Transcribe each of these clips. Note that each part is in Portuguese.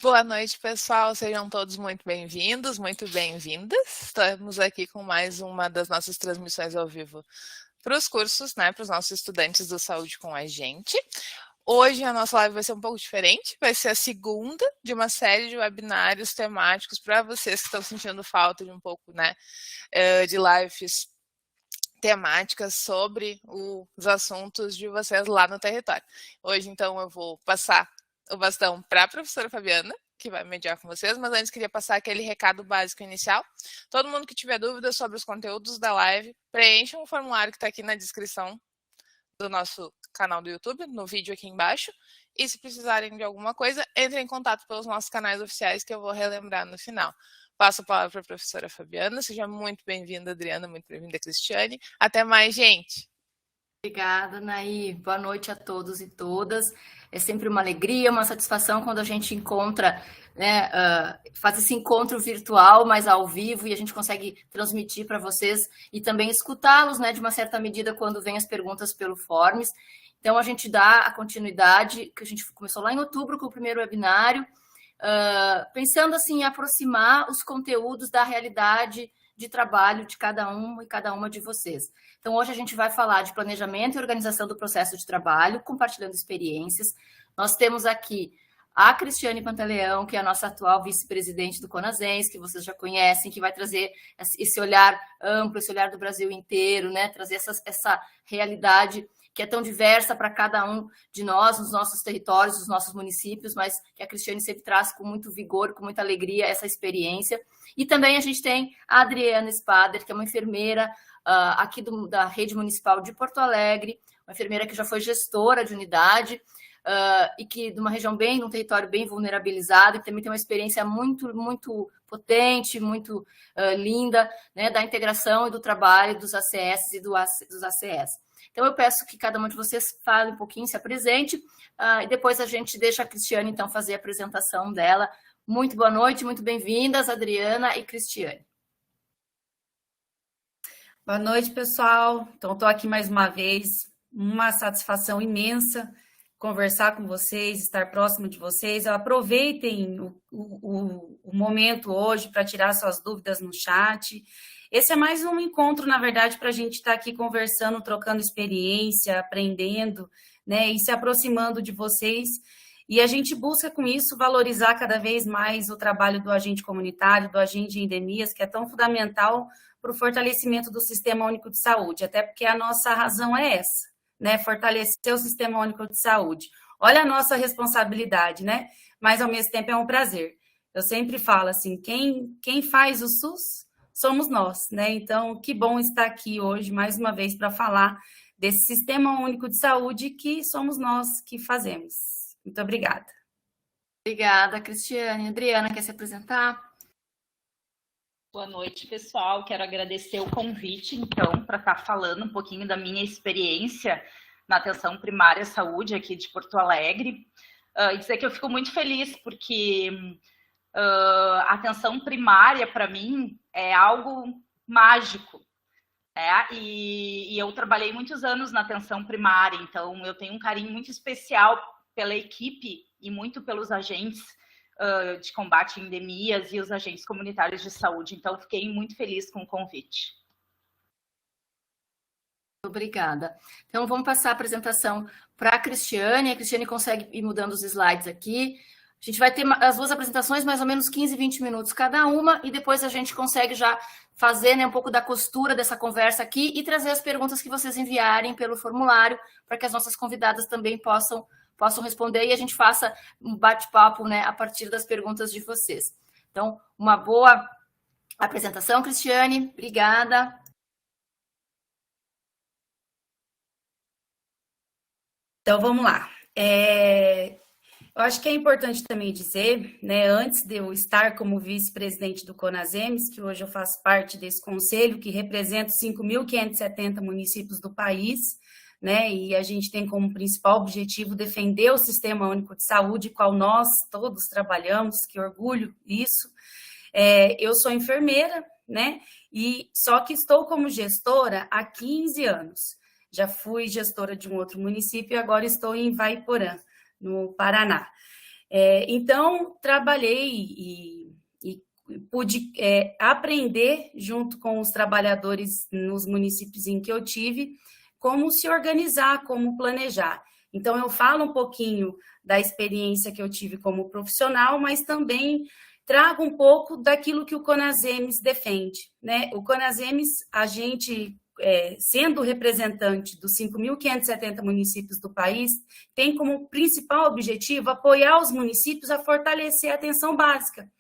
Boa noite, pessoal. Sejam todos muito bem-vindos, muito bem-vindas. Estamos aqui com mais uma das nossas transmissões ao vivo para os cursos, né? Para os nossos estudantes do Saúde com a gente. Hoje a nossa live vai ser um pouco diferente, vai ser a segunda de uma série de webinários temáticos para vocês que estão sentindo falta de um pouco, né, de lives temáticas sobre os assuntos de vocês lá no território. Hoje, então, eu vou passar o bastão para a professora Fabiana, que vai mediar com vocês, mas antes queria passar aquele recado básico inicial. Todo mundo que tiver dúvidas sobre os conteúdos da live, preencha um formulário que está aqui na descrição do nosso canal do YouTube, no vídeo aqui embaixo. E se precisarem de alguma coisa, entrem em contato pelos nossos canais oficiais que eu vou relembrar no final. Passo a palavra para a professora Fabiana. Seja muito bem-vinda, Adriana, muito bem-vinda, Cristiane. Até mais, gente! Obrigada, Naí. Boa noite a todos e todas. É sempre uma alegria, uma satisfação quando a gente encontra, né, faz esse encontro virtual, mas ao vivo, e a gente consegue transmitir para vocês e também escutá-los, né, de uma certa medida, quando vem as perguntas pelo Forms. Então, a gente dá a continuidade, que a gente começou lá em outubro com o primeiro webinário, pensando assim, em aproximar os conteúdos da realidade de trabalho de cada um e cada uma de vocês. Então, hoje a gente vai falar de planejamento e organização do processo de trabalho, compartilhando experiências. Nós temos aqui a Cristiane Pantaleão, que é a nossa atual vice-presidente do CONASENS, que vocês já conhecem, que vai trazer esse olhar amplo, esse olhar do Brasil inteiro, né? Trazer essa realidade que é tão diversa para cada um de nós, nos nossos territórios, nos nossos municípios, mas que a Cristiane sempre traz com muito vigor, com muita alegria essa experiência. E também a gente tem a Adriana Spader, que é uma enfermeira aqui da Rede Municipal de Porto Alegre, uma enfermeira que já foi gestora de unidade, e que de uma região num território bem vulnerabilizado, e também tem uma experiência muito, muito potente, muito linda, né, da integração e do trabalho dos ACS e dos ACS. Então, eu peço que cada um de vocês fale um pouquinho, se apresente, e depois a gente deixa a Cristiane, então, fazer a apresentação dela. Muito boa noite, muito bem-vindas, Adriana e Cristiane. Boa noite, pessoal. Então, estou aqui mais uma vez, uma satisfação imensa conversar com vocês, estar próximo de vocês. Aproveitem o momento hoje para tirar suas dúvidas no chat. Esse é mais um encontro, na verdade, para a gente estar aqui conversando, trocando experiência, aprendendo, né, e se aproximando de vocês. E a gente busca, com isso, valorizar cada vez mais o trabalho do agente comunitário, do agente de endemias, que é tão fundamental para o fortalecimento do Sistema Único de Saúde, até porque a nossa razão é essa, né, fortalecer o Sistema Único de Saúde. Olha a nossa responsabilidade, né, mas ao mesmo tempo é um prazer. Eu sempre falo assim, quem faz o SUS somos nós, né, então que bom estar aqui hoje, mais uma vez, para falar desse Sistema Único de Saúde que somos nós que fazemos. Muito obrigada. Obrigada, Cristiane. Adriana, quer se apresentar? Boa noite, pessoal. Quero agradecer o convite, então, para estar falando um pouquinho da minha experiência na atenção primária à saúde aqui de Porto Alegre. E dizer que eu fico muito feliz, porque a atenção primária, para mim, é algo mágico. E eu trabalhei muitos anos na atenção primária, então eu tenho um carinho muito especial pela equipe e muito pelos agentes de combate a endemias e os agentes comunitários de saúde. Então, fiquei muito feliz com o convite. Obrigada. Então, vamos passar a apresentação para a Cristiane. A Cristiane consegue ir mudando os slides aqui. A gente vai ter as duas apresentações, mais ou menos 15, 20 minutos cada uma, e depois a gente consegue já fazer, né, um pouco da costura dessa conversa aqui e trazer as perguntas que vocês enviarem pelo formulário, para que as nossas convidadas também possam responder e a gente faça um bate-papo, né, a partir das perguntas de vocês. Então, uma boa apresentação, Cristiane. Obrigada. Então, vamos lá. Eu acho que é importante também dizer, né, antes de eu estar como vice-presidente do CONASEMS, que hoje eu faço parte desse conselho, que representa 5.570 municípios do país, né, e a gente tem como principal objetivo defender o Sistema Único de Saúde, qual nós todos trabalhamos, que orgulho isso. Eu sou enfermeira, né, e só que estou como gestora há 15 anos. Já fui gestora de um outro município e agora estou em Ivaiporã, no Paraná. Então, trabalhei e pude aprender, junto com os trabalhadores nos municípios em que eu tive, como se organizar, como planejar. Então, eu falo um pouquinho da experiência que eu tive como profissional, mas também trago um pouco daquilo que o Conasems defende, né? O Conasems, a gente, sendo representante dos 5.570 municípios do país, tem como principal objetivo apoiar os municípios a fortalecer a atenção básica,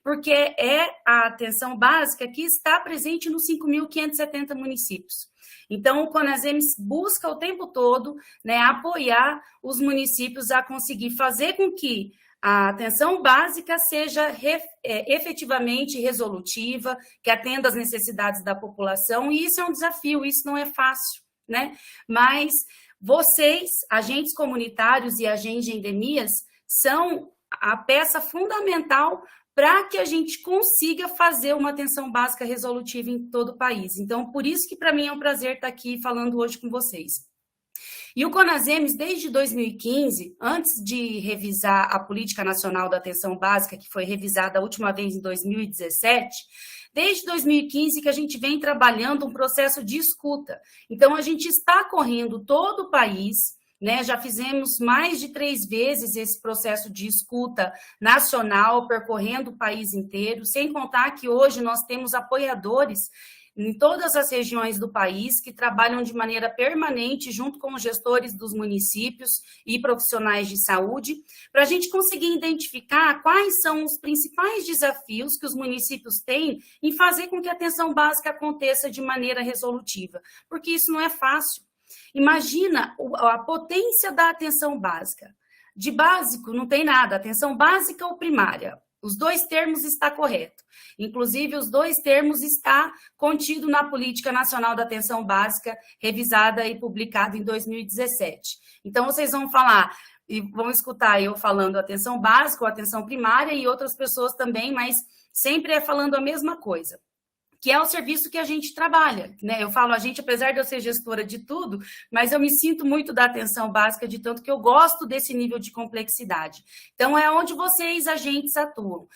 porque é a atenção básica que está presente nos 5.570 municípios. Então, o Conasems busca o tempo todo, né, apoiar os municípios a conseguir fazer com que a atenção básica seja efetivamente resolutiva, que atenda às necessidades da população, e isso é um desafio, isso não é fácil, né? Mas vocês, agentes comunitários e agentes de endemias, são a peça fundamental para que a gente consiga fazer uma atenção básica resolutiva em todo o país. Então, por isso que para mim é um prazer estar aqui falando hoje com vocês. E o Conasems, desde 2015, antes de revisar a Política Nacional da Atenção Básica, que foi revisada a última vez em 2017, desde 2015 que a gente vem trabalhando um processo de escuta. Então, a gente está correndo todo o país, né? Já fizemos mais de 3 vezes esse processo de escuta nacional, percorrendo o país inteiro, sem contar que hoje nós temos apoiadores em todas as regiões do país que trabalham de maneira permanente junto com os gestores dos municípios e profissionais de saúde, para a gente conseguir identificar quais são os principais desafios que os municípios têm em fazer com que a atenção básica aconteça de maneira resolutiva, porque isso não é fácil. Imagina a potência da atenção básica. De básico não tem nada, atenção básica ou primária. Os 2 termos está correto. Inclusive, os 2 termos está contido na Política Nacional da Atenção Básica, revisada e publicada em 2017. Então, vocês vão falar, e vão escutar eu falando atenção básica ou atenção primária, e outras pessoas também, mas sempre falando a mesma coisa, que é o serviço que a gente trabalha, né? Eu falo a gente, apesar de eu ser gestora de tudo, mas eu me sinto muito da atenção básica, de tanto que eu gosto desse nível de complexidade. Então, é onde vocês, agentes, atuam.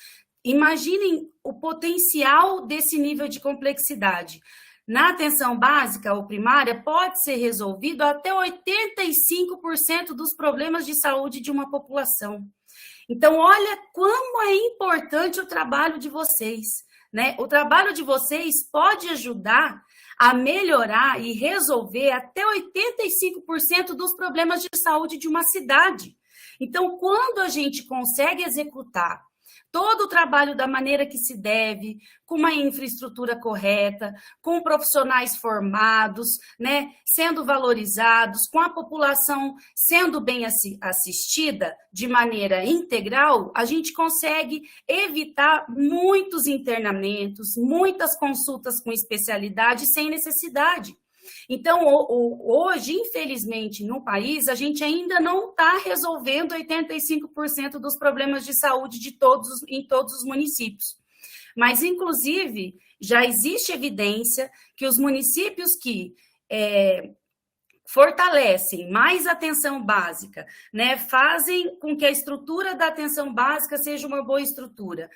Imaginem o potencial desse nível de complexidade. Na atenção básica ou primária, pode ser resolvido até 85% dos problemas de saúde de uma população. Então, olha como é importante o trabalho de vocês, né? O trabalho de vocês pode ajudar a melhorar e resolver até 85% dos problemas de saúde de uma cidade. Então, quando a gente consegue executar todo o trabalho da maneira que se deve, com uma infraestrutura correta, com profissionais formados, né, sendo valorizados, com a população sendo bem assistida de maneira integral, a gente consegue evitar muitos internamentos, muitas consultas com especialidade sem necessidade. Então, hoje, infelizmente, no país, a gente ainda não está resolvendo 85% dos problemas de saúde em todos os municípios. Mas, inclusive, já existe evidência que os municípios que fortalecem mais a atenção básica, né, fazem com que a estrutura da atenção básica seja uma boa estrutura,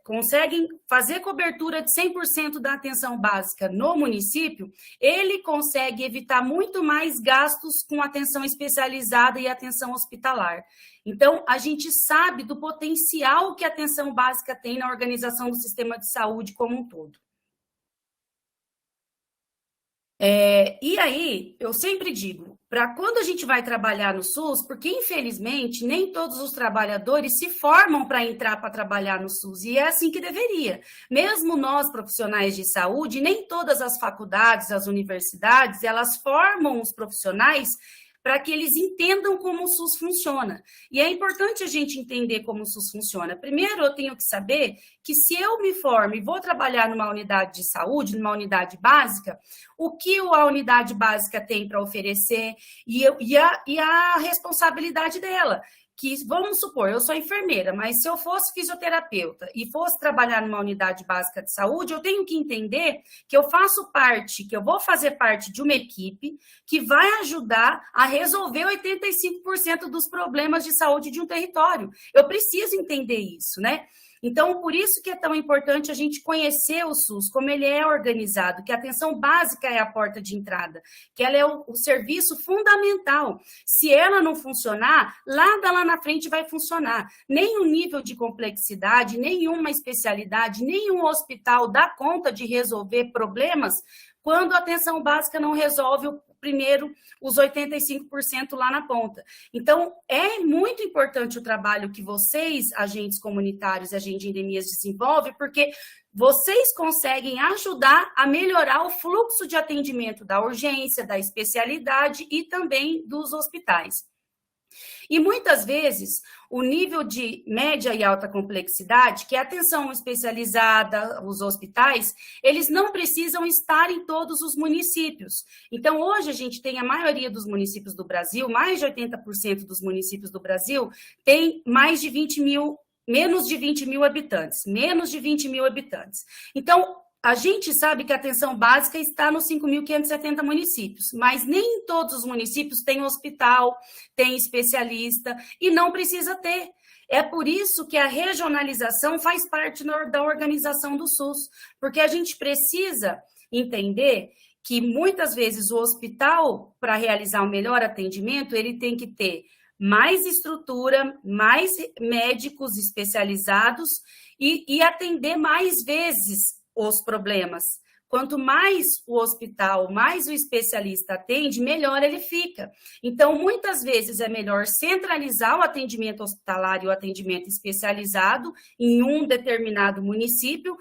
conseguem fazer cobertura de 100% da atenção básica no município, ele consegue evitar muito mais gastos com atenção especializada e atenção hospitalar. Então, a gente sabe do potencial que a atenção básica tem na organização do sistema de saúde como um todo. E aí, eu sempre digo, para quando a gente vai trabalhar no SUS, porque infelizmente nem todos os trabalhadores se formam para entrar para trabalhar no SUS, e é assim que deveria. Mesmo nós, profissionais de saúde, nem todas as faculdades, as universidades, elas formam os profissionais para que eles entendam como o SUS funciona. E é importante a gente entender como o SUS funciona. Primeiro, eu tenho que saber que se eu me formo e vou trabalhar numa unidade de saúde, numa unidade básica, o que a unidade básica tem para oferecer e a responsabilidade dela. que, vamos supor, eu sou enfermeira, mas se eu fosse fisioterapeuta e fosse trabalhar numa unidade básica de saúde, eu tenho que entender que eu vou fazer parte de uma equipe que vai ajudar a resolver 85% dos problemas de saúde de um território. Eu preciso entender isso, né? Então, por isso que é tão importante a gente conhecer o SUS, como ele é organizado, que a atenção básica é a porta de entrada, que ela é o serviço fundamental. Se ela não funcionar, lá na frente vai funcionar. Nenhum nível de complexidade, nenhuma especialidade, nenhum hospital dá conta de resolver problemas quando a atenção básica não resolve primeiro os 85% lá na ponta. Então, é muito importante o trabalho que vocês, agentes comunitários e agentes de endemias, desenvolvem, porque vocês conseguem ajudar a melhorar o fluxo de atendimento da urgência, da especialidade e também dos hospitais. E muitas vezes, o nível de média e alta complexidade, que é a atenção especializada, os hospitais, eles não precisam estar em todos os municípios. Então, hoje a gente tem a maioria dos municípios do Brasil, mais de 80% dos municípios do Brasil, tem mais de 20 mil, menos de 20 mil habitantes, menos de 20 mil habitantes. Então, a gente sabe que a atenção básica está nos 5.570 municípios, mas nem em todos os municípios tem hospital, tem especialista, e não precisa ter. É por isso que a regionalização faz parte da organização do SUS, porque a gente precisa entender que muitas vezes o hospital, para realizar um melhor atendimento, ele tem que ter mais estrutura, mais médicos especializados e atender mais vezes os problemas. Quanto mais o hospital, mais o especialista atende, melhor ele fica. Então, muitas vezes é melhor centralizar o atendimento hospitalar e o atendimento especializado em um determinado município,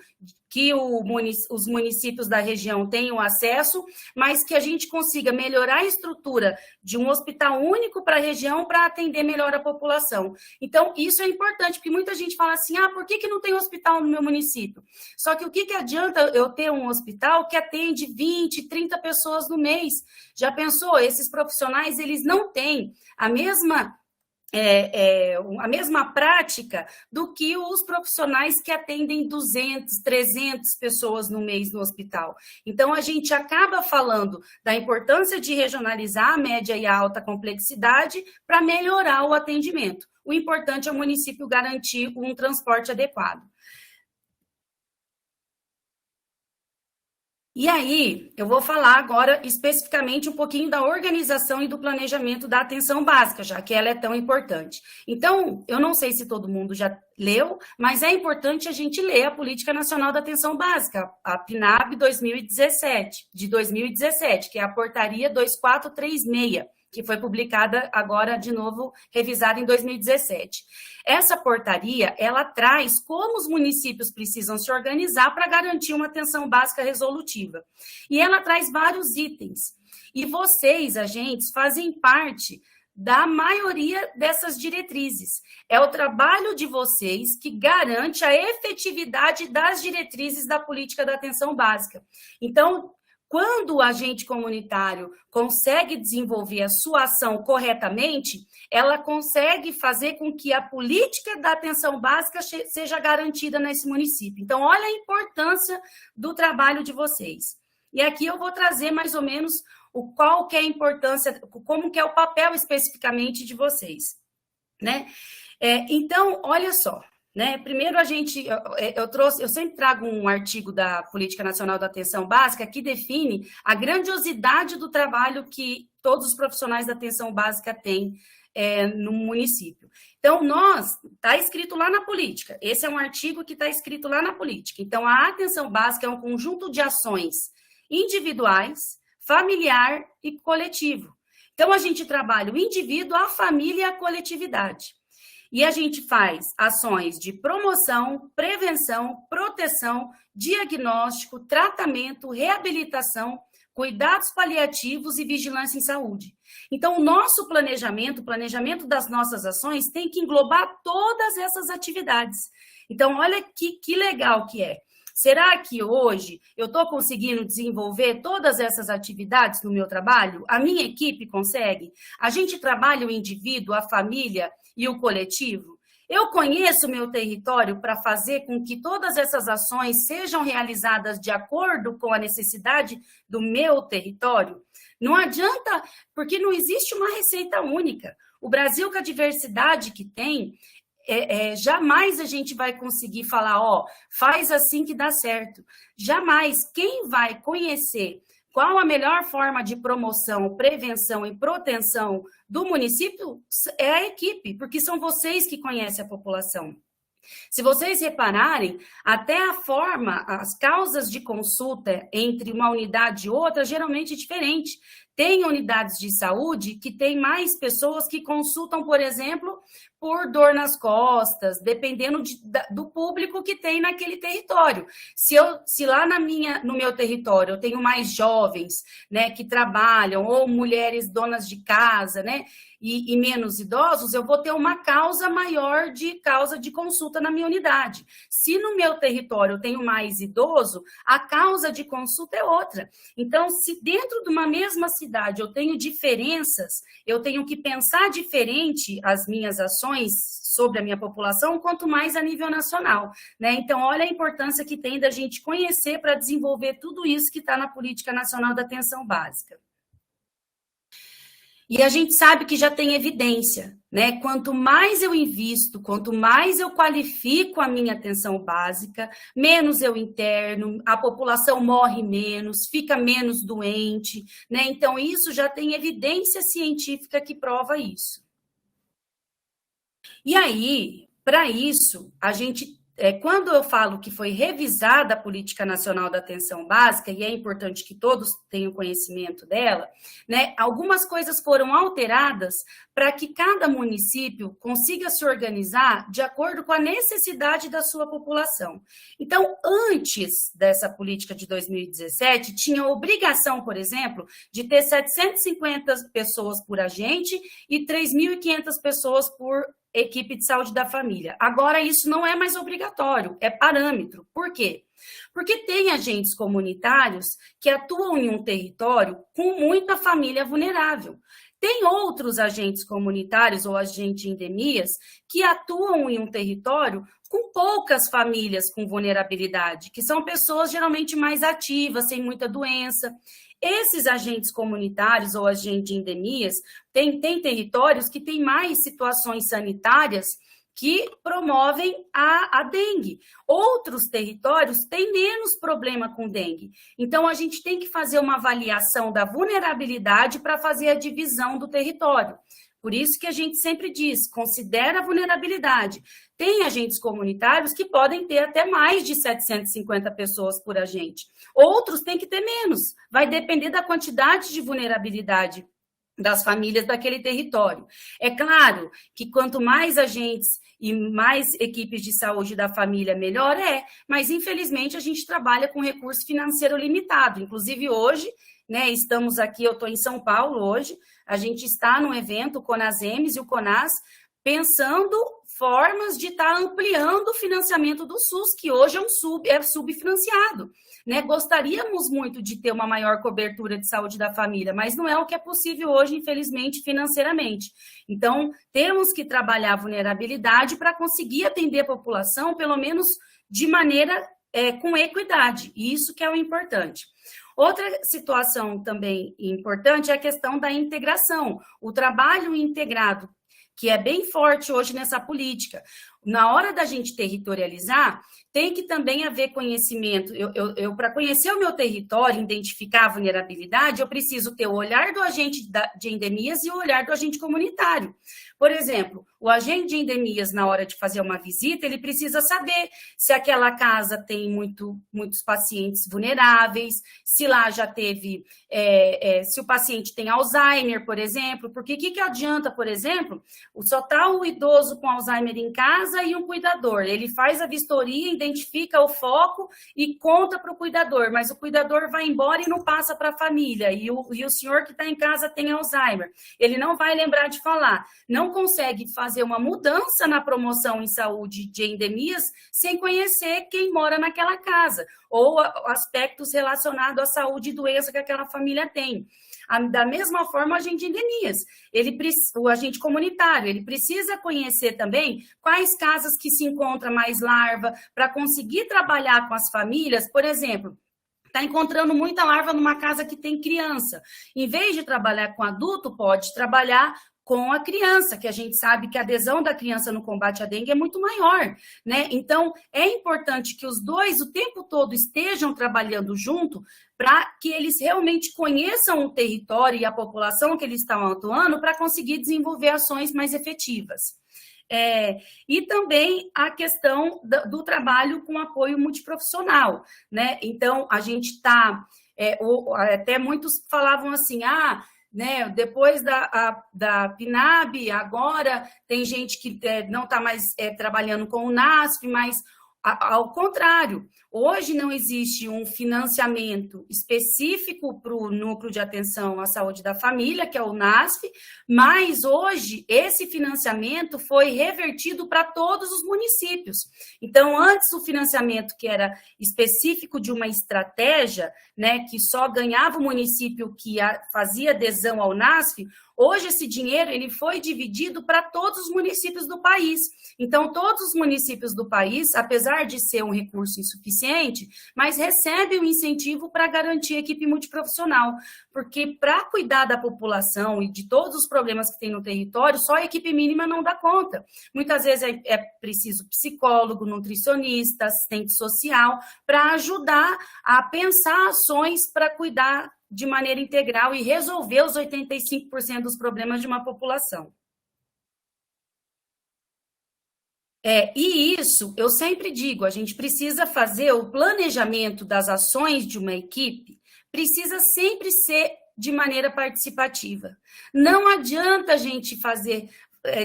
que os municípios da região tenham acesso, mas que a gente consiga melhorar a estrutura de um hospital único para a região para atender melhor a população. Então, isso é importante, porque muita gente fala assim, por que não tem hospital no meu município? Só que o que adianta eu ter um hospital que atende 20, 30 pessoas no mês? Já pensou? Esses profissionais, eles não têm a mesma prática do que os profissionais que atendem 200, 300 pessoas no mês no hospital. Então, a gente acaba falando da importância de regionalizar a média e a alta complexidade para melhorar o atendimento. O importante é o município garantir um transporte adequado. E aí, eu vou falar agora especificamente um pouquinho da organização e do planejamento da atenção básica, já que ela é tão importante. Então, eu não sei se todo mundo já leu, mas é importante a gente ler a Política Nacional da Atenção Básica, a PNAB 2017, de 2017, que é a Portaria 2436, que foi publicada agora, de novo, revisada em 2017. Essa portaria, ela traz como os municípios precisam se organizar para garantir uma atenção básica resolutiva. E ela traz vários itens. E vocês, agentes, fazem parte da maioria dessas diretrizes. É o trabalho de vocês que garante a efetividade das diretrizes da política da atenção básica. Então, quando o agente comunitário consegue desenvolver a sua ação corretamente, ela consegue fazer com que a política da atenção básica seja garantida nesse município. Então, olha a importância do trabalho de vocês. E aqui eu vou trazer mais ou menos qual que é a importância, como que é o papel especificamente de vocês, né? Então, olha só. Né? Primeiro, eu sempre trago um artigo da Política Nacional da Atenção Básica que define a grandiosidade do trabalho que todos os profissionais da atenção básica têm no município. Então, está escrito lá na política, esse é um artigo que está escrito lá na política. Então, a atenção básica é um conjunto de ações individuais, familiar e coletivo. Então, a gente trabalha o indivíduo, a família e a coletividade. E a gente faz ações de promoção, prevenção, proteção, diagnóstico, tratamento, reabilitação, cuidados paliativos e vigilância em saúde. Então, o nosso planejamento, o planejamento das nossas ações tem que englobar todas essas atividades. Então, olha que legal que é. Será que hoje eu estou conseguindo desenvolver todas essas atividades no meu trabalho? A minha equipe consegue? A gente trabalha o indivíduo, a família e o coletivo? Eu conheço o meu território para fazer com que todas essas ações sejam realizadas de acordo com a necessidade do meu território? Não adianta, porque não existe uma receita única. O Brasil, com a diversidade que tem, jamais a gente vai conseguir falar, faz assim que dá certo. Jamais. Quem vai conhecer qual a melhor forma de promoção, prevenção e proteção do município é a equipe, porque são vocês que conhecem a população. Se vocês repararem, até a forma, as causas de consulta entre uma unidade e outra geralmente é diferente. Tem unidades de saúde que tem mais pessoas que consultam, por exemplo, por dor nas costas, dependendo do público que tem naquele território. Se lá no meu território eu tenho mais jovens, né, que trabalham, ou mulheres donas de casa, né, e menos idosos, eu vou ter uma causa maior de causa de consulta na minha unidade. Se no meu território eu tenho mais idoso, a causa de consulta é outra. Então, se dentro de uma mesma cidade eu tenho diferenças, eu tenho que pensar diferente as minhas ações sobre a minha população, quanto mais a nível nacional, né? Então, olha a importância que tem da gente conhecer para desenvolver tudo isso que está na Política Nacional da Atenção Básica. E a gente sabe que já tem evidência, né? Quanto mais eu invisto, quanto mais eu qualifico a minha atenção básica, menos eu interno, a população morre menos, fica menos doente, né? Então, isso já tem evidência científica que prova isso. E aí, para isso, a gente, quando eu falo que foi revisada a Política Nacional da Atenção Básica, e é importante que todos tenham conhecimento dela, né, algumas coisas foram alteradas para que cada município consiga se organizar de acordo com a necessidade da sua população. Então, antes dessa política de 2017, tinha a obrigação, por exemplo, de ter 750 pessoas por agente e 3.500 pessoas por equipe de saúde da família. Agora, isso não é mais obrigatório, é parâmetro. Por quê? Porque tem agentes comunitários que atuam em um território com muita família vulnerável. Tem outros agentes comunitários ou agentes de endemias que atuam em um território com poucas famílias com vulnerabilidade, que são pessoas geralmente mais ativas, sem muita doença. Esses agentes comunitários ou agentes de endemias têm territórios que têm mais situações sanitárias que promovem a dengue. Outros territórios têm menos problema com dengue. Então, a gente tem que fazer uma avaliação da vulnerabilidade para fazer a divisão do território. Por isso que a gente sempre diz, considera a vulnerabilidade. Tem agentes comunitários que podem ter até mais de 750 pessoas por agente. Outros têm que ter menos. Vai depender da quantidade de vulnerabilidade das famílias daquele território. É claro que quanto mais agentes e mais equipes de saúde da família, melhor é, mas infelizmente a gente trabalha com recurso financeiro limitado. Inclusive hoje, né, estamos aqui, eu estou em São Paulo hoje, a gente está no evento, o CONASEMES e o CONAS, pensando formas de estar ampliando o financiamento do SUS, que hoje é subfinanciado. Né? Gostaríamos muito de ter uma maior cobertura de saúde da família, mas não é o que é possível hoje, infelizmente, financeiramente. Então, temos que trabalhar a vulnerabilidade para conseguir atender a população, pelo menos de maneira com equidade, e isso que é o importante. Outra situação também importante é a questão da integração, o trabalho integrado, que é bem forte hoje nessa política. Na hora da gente territorializar, tem que também haver conhecimento. Eu para conhecer o meu território, identificar a vulnerabilidade, eu preciso ter o olhar do agente de endemias e o olhar do agente comunitário. Por exemplo, o agente de endemias, na hora de fazer uma visita, ele precisa saber se aquela casa tem muitos pacientes vulneráveis, se lá já teve, se o paciente tem Alzheimer, por exemplo, porque o que adianta, por exemplo, só está o idoso com Alzheimer em casa casa e um cuidador. Ele faz a vistoria, identifica o foco e conta para o cuidador, mas o cuidador vai embora e não passa para a família. E o senhor que está em casa tem Alzheimer. Ele não vai lembrar de falar. Não consegue fazer uma mudança na promoção em saúde de endemias sem conhecer quem mora naquela casa, ou aspectos relacionados à saúde e doença que aquela família tem. Da mesma forma, o agente de endemias, o agente comunitário, ele precisa conhecer também quais casas que se encontra mais larva, para conseguir trabalhar com as famílias. Por exemplo, está encontrando muita larva numa casa que tem criança. Em vez de trabalhar com adulto, pode trabalhar com a criança, que a gente sabe que a adesão da criança no combate à dengue é muito maior, né? Então, é importante que os dois o tempo todo estejam trabalhando junto para que eles realmente conheçam o território e a população que eles estão atuando para conseguir desenvolver ações mais efetivas. E também a questão do trabalho com apoio multiprofissional, né? Então, a gente está... até muitos falavam assim, né, depois da PNAB, agora tem gente que não está mais trabalhando com o NASF, mas ao contrário, hoje não existe um financiamento específico para o Núcleo de Atenção à Saúde da Família, que é o NASF, mas hoje esse financiamento foi revertido para todos os municípios. Então, antes o financiamento que era específico de uma estratégia, né, que só ganhava o município que fazia adesão ao NASF, hoje esse dinheiro ele foi dividido para todos os municípios do país. Então, todos os municípios do país, apesar de ser um recurso insuficiente, mas recebem um incentivo para garantir a equipe multiprofissional, porque para cuidar da população e de todos os problemas que tem no território, só a equipe mínima não dá conta. Muitas vezes é preciso psicólogo, nutricionista, assistente social, para ajudar a pensar ações para cuidar de maneira integral e resolver os 85% dos problemas de uma população. E isso, eu sempre digo, a gente precisa fazer o planejamento das ações de uma equipe, precisa sempre ser de maneira participativa. Não adianta a gente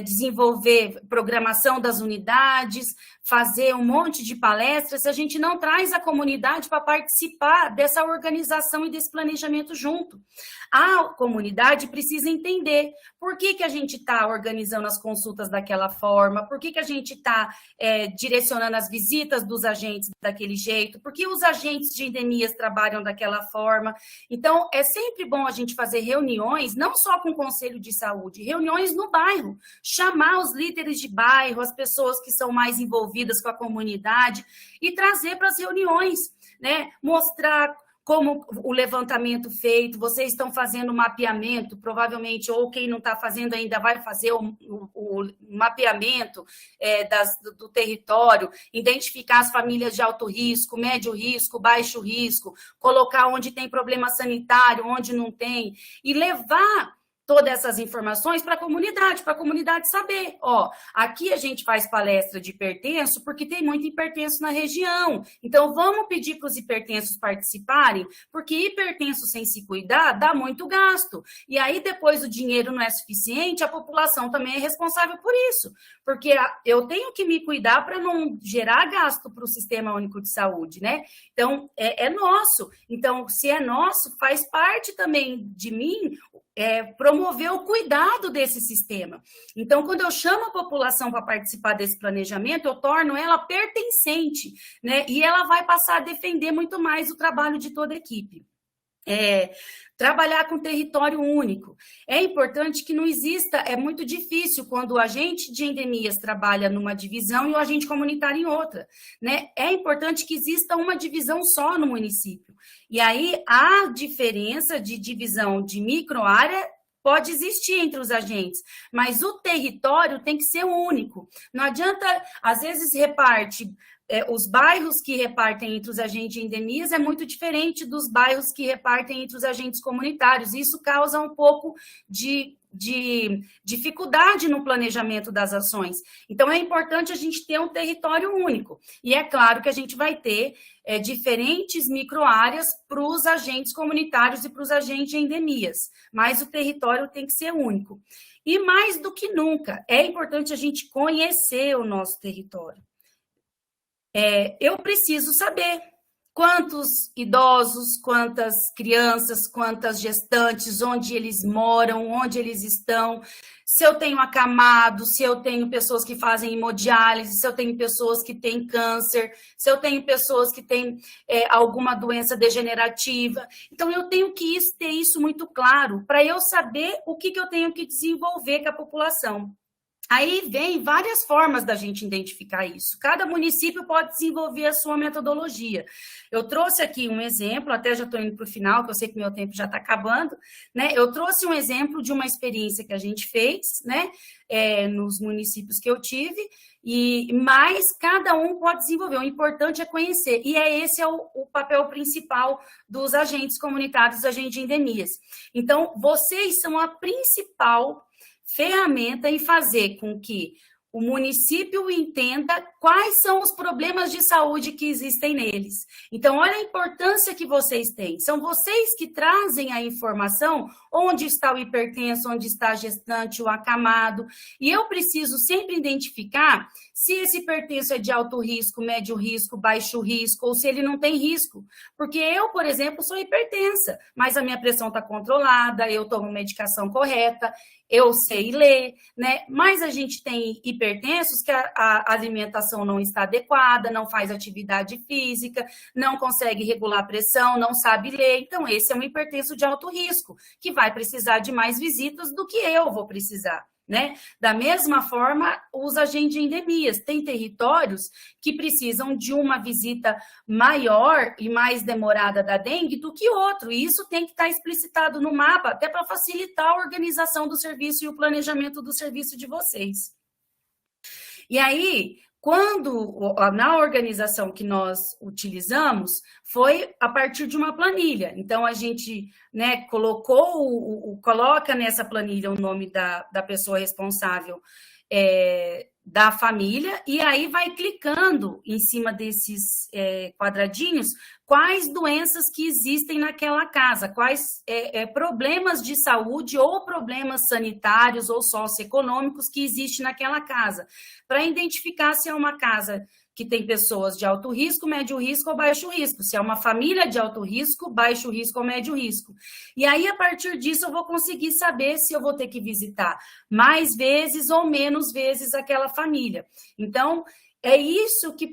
desenvolver programação das unidades, fazer um monte de palestras, se a gente não traz a comunidade para participar dessa organização e desse planejamento junto. A comunidade precisa entender por que a gente está organizando as consultas daquela forma, por que a gente está direcionando as visitas dos agentes daquele jeito, por que os agentes de endemias trabalham daquela forma. Então, é sempre bom a gente fazer reuniões, não só com o Conselho de Saúde, reuniões no bairro, chamar os líderes de bairro, as pessoas que são mais envolvidas com a comunidade e trazer para as reuniões, né? Mostrar como o levantamento feito, vocês estão fazendo mapeamento, provavelmente, ou quem não está fazendo ainda vai fazer o mapeamento do território, identificar as famílias de alto risco, médio risco, baixo risco, colocar onde tem problema sanitário, onde não tem, e levar todas essas informações para a comunidade saber, aqui a gente faz palestra de hipertenso porque tem muito hipertenso na região, então vamos pedir para os hipertensos participarem, porque hipertenso sem se cuidar dá muito gasto, e aí depois o dinheiro não é suficiente, a população também é responsável por isso, porque eu tenho que me cuidar para não gerar gasto para o Sistema Único de Saúde, né? Então, é nosso, então se é nosso, faz parte também de mim promover o cuidado desse sistema. Então, quando eu chamo a população para participar desse planejamento, eu torno ela pertencente, né? E ela vai passar a defender muito mais o trabalho de toda a equipe. Trabalhar com território único. É importante que não exista, é muito difícil quando o agente de endemias trabalha numa divisão e o agente comunitário em outra, né? É importante que exista uma divisão só no município. E aí, a diferença de divisão de microárea pode existir entre os agentes, mas o território tem que ser único. Não adianta, às vezes, reparte... os bairros que repartem entre os agentes de endemias é muito diferente dos bairros que repartem entre os agentes comunitários. Isso causa um pouco de dificuldade no planejamento das ações. Então, é importante a gente ter um território único. E é claro que a gente vai ter diferentes microáreas para os agentes comunitários e para os agentes de endemias, mas o território tem que ser único. E mais do que nunca, é importante a gente conhecer o nosso território. Eu preciso saber quantos idosos, quantas crianças, quantas gestantes, onde eles moram, onde eles estão, se eu tenho acamado, se eu tenho pessoas que fazem hemodiálise, se eu tenho pessoas que têm câncer, se eu tenho pessoas que têm alguma doença degenerativa. Então, eu tenho que ter isso muito claro para eu saber o que eu tenho que desenvolver com a população. Aí vem várias formas da gente identificar isso. Cada município pode desenvolver a sua metodologia. Eu trouxe aqui um exemplo, até já estou indo para o final, que eu sei que meu tempo já está acabando, né? Eu trouxe um exemplo de uma experiência que a gente fez, né? Nos municípios que eu tive, mas cada um pode desenvolver. O importante é conhecer. E esse é o papel principal dos agentes comunitários, dos agentes de endemias. Então, vocês são a principal ferramenta em fazer com que o município entenda quais são os problemas de saúde que existem neles. Então, olha a importância que vocês têm. São vocês que trazem a informação onde está o hipertenso, onde está a gestante, o acamado. E eu preciso sempre identificar se esse hipertenso é de alto risco, médio risco, baixo risco, ou se ele não tem risco. Porque eu, por exemplo, sou hipertensa, mas a minha pressão está controlada, eu tomo medicação correta, eu sei ler, né? Mas a gente tem hipertensos que a alimentação não está adequada, não faz atividade física, não consegue regular a pressão, não sabe ler. Então, esse é um hipertenso de alto risco, que vai precisar de mais visitas do que eu vou precisar, né? Da mesma forma, os agentes de endemias. Tem territórios que precisam de uma visita maior e mais demorada da dengue do que outro, e isso tem que estar explicitado no mapa, até para facilitar a organização do serviço e o planejamento do serviço de vocês. E aí, na organização que nós utilizamos, foi a partir de uma planilha. Então, a gente, né, coloca nessa planilha o nome da pessoa responsável da família, e aí vai clicando em cima desses quadradinhos quais doenças que existem naquela casa, quais problemas de saúde ou problemas sanitários ou socioeconômicos que existem naquela casa, para identificar se é uma casa que tem pessoas de alto risco, médio risco ou baixo risco, se é uma família de alto risco, baixo risco ou médio risco. E aí, a partir disso, eu vou conseguir saber se eu vou ter que visitar mais vezes ou menos vezes aquela família. Então, é isso que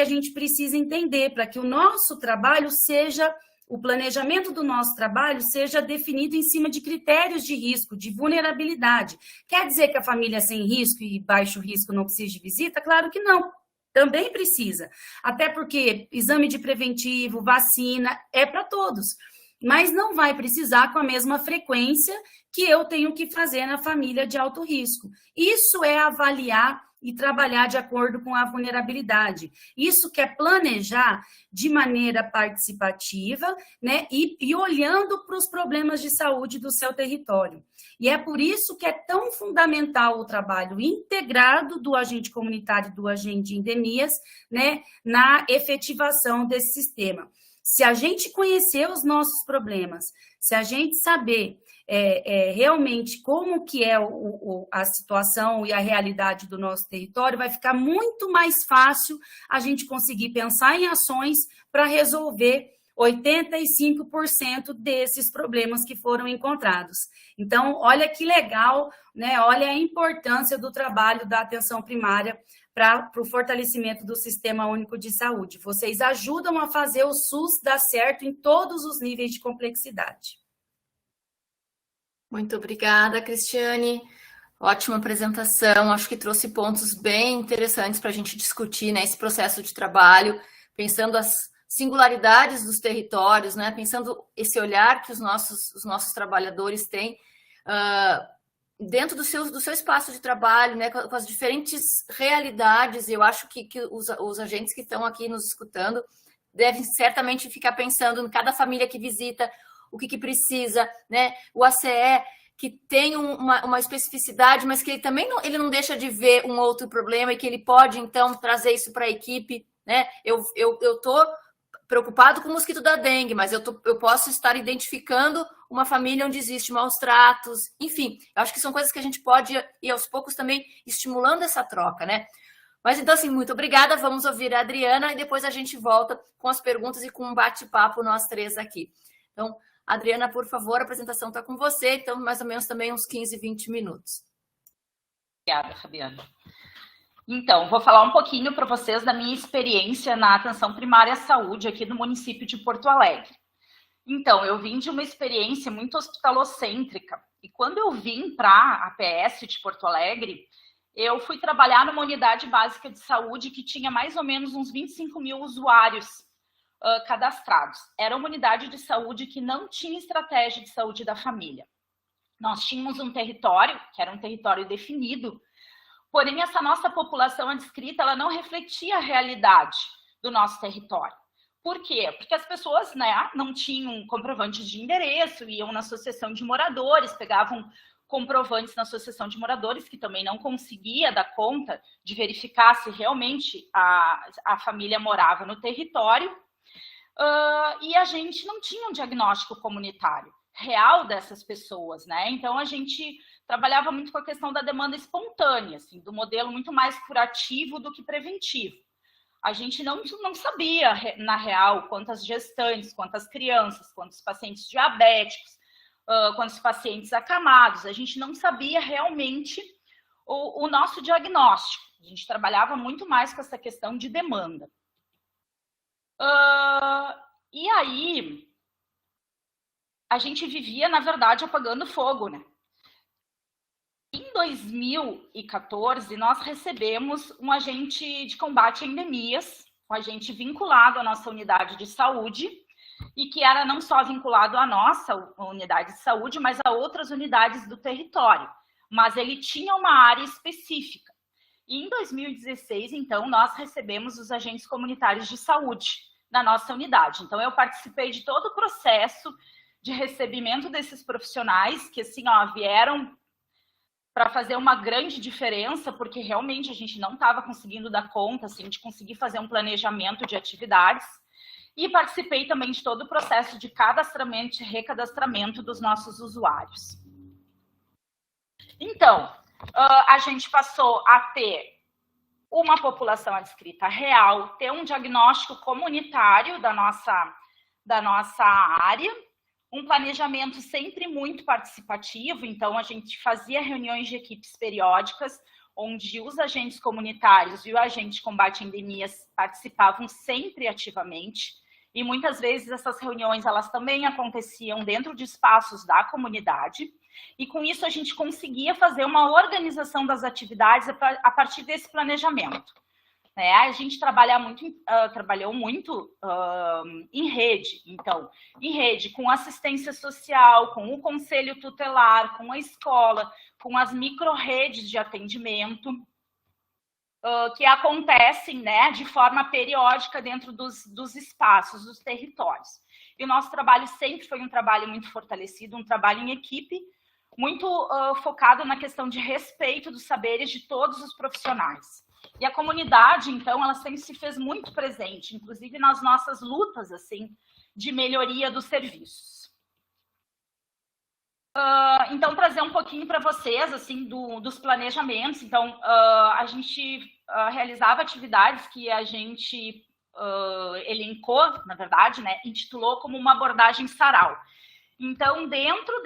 a gente precisa entender, para que o nosso trabalho seja, o planejamento do nosso trabalho seja definido em cima de critérios de risco, de vulnerabilidade. Quer dizer que a família sem risco e baixo risco não precisa de visita? Claro que não. Também precisa, até porque exame de preventivo, vacina, é para todos, mas não vai precisar com a mesma frequência que eu tenho que fazer na família de alto risco. Isso é avaliar e trabalhar de acordo com a vulnerabilidade. Isso que é planejar de maneira participativa, né, e olhando para os problemas de saúde do seu território. E é por isso que é tão fundamental o trabalho integrado do agente comunitário e do agente de endemias, né, na efetivação desse sistema. Se a gente conhecer os nossos problemas, se a gente saber realmente como que é a situação e a realidade do nosso território, vai ficar muito mais fácil a gente conseguir pensar em ações para resolver 85% desses problemas que foram encontrados. Então, olha que legal, né? Olha a importância do trabalho da atenção primária para o fortalecimento do Sistema Único de Saúde. Vocês ajudam a fazer o SUS dar certo em todos os níveis de complexidade. Muito obrigada, Cristiane. Ótima apresentação. Acho que trouxe pontos bem interessantes para a gente discutir, né, esse processo de trabalho, pensando as singularidades dos territórios, né, pensando esse olhar que os nossos trabalhadores têm dentro do seu espaço de trabalho, né, com as diferentes realidades. Eu acho que os agentes que estão aqui nos escutando devem certamente ficar pensando em cada família que visita, o que precisa, né? O ACE que tem uma especificidade, mas que ele também ele não deixa de ver um outro problema e que ele pode, então, trazer isso para a equipe, né? Eu estou preocupado com o mosquito da dengue, mas eu posso estar identificando uma família onde existe maus tratos, enfim, eu acho que são coisas que a gente pode ir aos poucos também estimulando essa troca, né? Mas então, assim, muito obrigada, vamos ouvir a Adriana e depois a gente volta com as perguntas e com um bate-papo nós três aqui. Então, Adriana, por favor, a apresentação está com você, então mais ou menos também uns 15, 20 minutos. Obrigada, Fabiana. Então, vou falar um pouquinho para vocês da minha experiência na atenção primária à saúde aqui no município de Porto Alegre. Então, eu vim de uma experiência muito hospitalocêntrica e quando eu vim para a APS de Porto Alegre, eu fui trabalhar numa unidade básica de saúde que tinha mais ou menos uns 25 mil usuários cadastrados. Era uma unidade de saúde que não tinha estratégia de saúde da família. Nós tínhamos um território, que era um território definido, porém essa nossa população adscrita, ela não refletia a realidade do nosso território. Por quê? Porque as pessoas, né, não tinham comprovantes de endereço, iam na associação de moradores, pegavam comprovantes na associação de moradores, que também não conseguia dar conta de verificar se realmente a família morava no território, e a gente não tinha um diagnóstico comunitário real dessas pessoas, né? Então, a gente trabalhava muito com a questão da demanda espontânea, assim, do modelo muito mais curativo do que preventivo. A gente não sabia, na real, quantas gestantes, quantas crianças, quantos pacientes diabéticos, quantos pacientes acamados. A gente não sabia realmente o nosso diagnóstico. A gente trabalhava muito mais com essa questão de demanda. E aí, a gente vivia, na verdade, apagando fogo, né? Em 2014, nós recebemos um agente de combate a endemias, um agente vinculado à nossa unidade de saúde, e que era não só vinculado à nossa unidade de saúde, mas a outras unidades do território. Mas ele tinha uma área específica. E em 2016, então, nós recebemos os agentes comunitários de saúde na nossa unidade. Então, eu participei de todo o processo de recebimento desses profissionais, que, assim, vieram para fazer uma grande diferença, porque realmente a gente não estava conseguindo dar conta, assim, de conseguir fazer um planejamento de atividades. E participei também de todo o processo de cadastramento e recadastramento dos nossos usuários. Então, a gente passou a ter uma população adscrita real, ter um diagnóstico comunitário da nossa área, um planejamento sempre muito participativo, então a gente fazia reuniões de equipes periódicas, onde os agentes comunitários e o agente de combate a endemias participavam sempre ativamente, e muitas vezes essas reuniões elas também aconteciam dentro de espaços da comunidade, e com isso a gente conseguia fazer uma organização das atividades a partir desse planejamento. A gente trabalhou muito em rede, então, em rede com assistência social, com o conselho tutelar, com a escola, com as micro-redes de atendimento, que acontecem, né, de forma periódica dentro dos espaços, dos territórios. E o nosso trabalho sempre foi um trabalho muito fortalecido, um trabalho em equipe, muito focado na questão de respeito dos saberes de todos os profissionais. E a comunidade, então, ela sempre se fez muito presente, inclusive nas nossas lutas, assim, de melhoria dos serviços. Então, trazer um pouquinho para vocês, assim, dos planejamentos. Então, a gente realizava atividades que a gente elencou, na verdade, né, intitulou como uma abordagem sarau. Então, dentro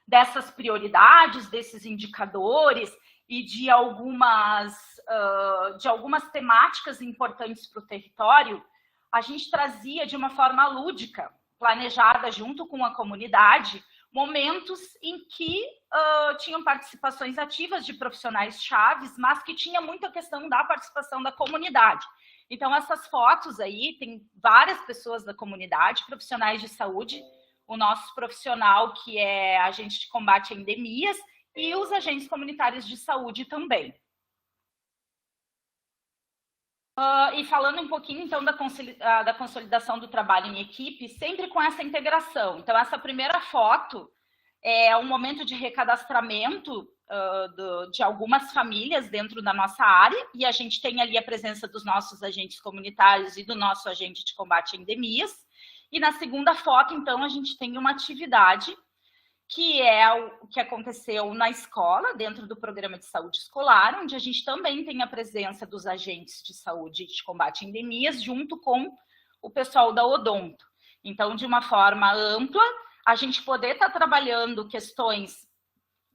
dessas prioridades, desses indicadores e de algumas temáticas importantes para o território, a gente trazia de uma forma lúdica, planejada junto com a comunidade, momentos em que tinham participações ativas de profissionais chaves, mas que tinha muita questão da participação da comunidade. Então, essas fotos aí, tem várias pessoas da comunidade, profissionais de saúde, o nosso profissional que é agente de combate a endemias e os agentes comunitários de saúde também. E falando um pouquinho, então, da consolidação do trabalho em equipe, sempre com essa integração. Então, essa primeira foto é um momento de recadastramento de algumas famílias dentro da nossa área, e a gente tem ali a presença dos nossos agentes comunitários e do nosso agente de combate a endemias. E na segunda foto, então, a gente tem uma atividade que é o que aconteceu na escola, dentro do programa de saúde escolar, onde a gente também tem a presença dos agentes de saúde de combate a endemias, junto com o pessoal da Odonto. Então, de uma forma ampla, a gente poder estar trabalhando questões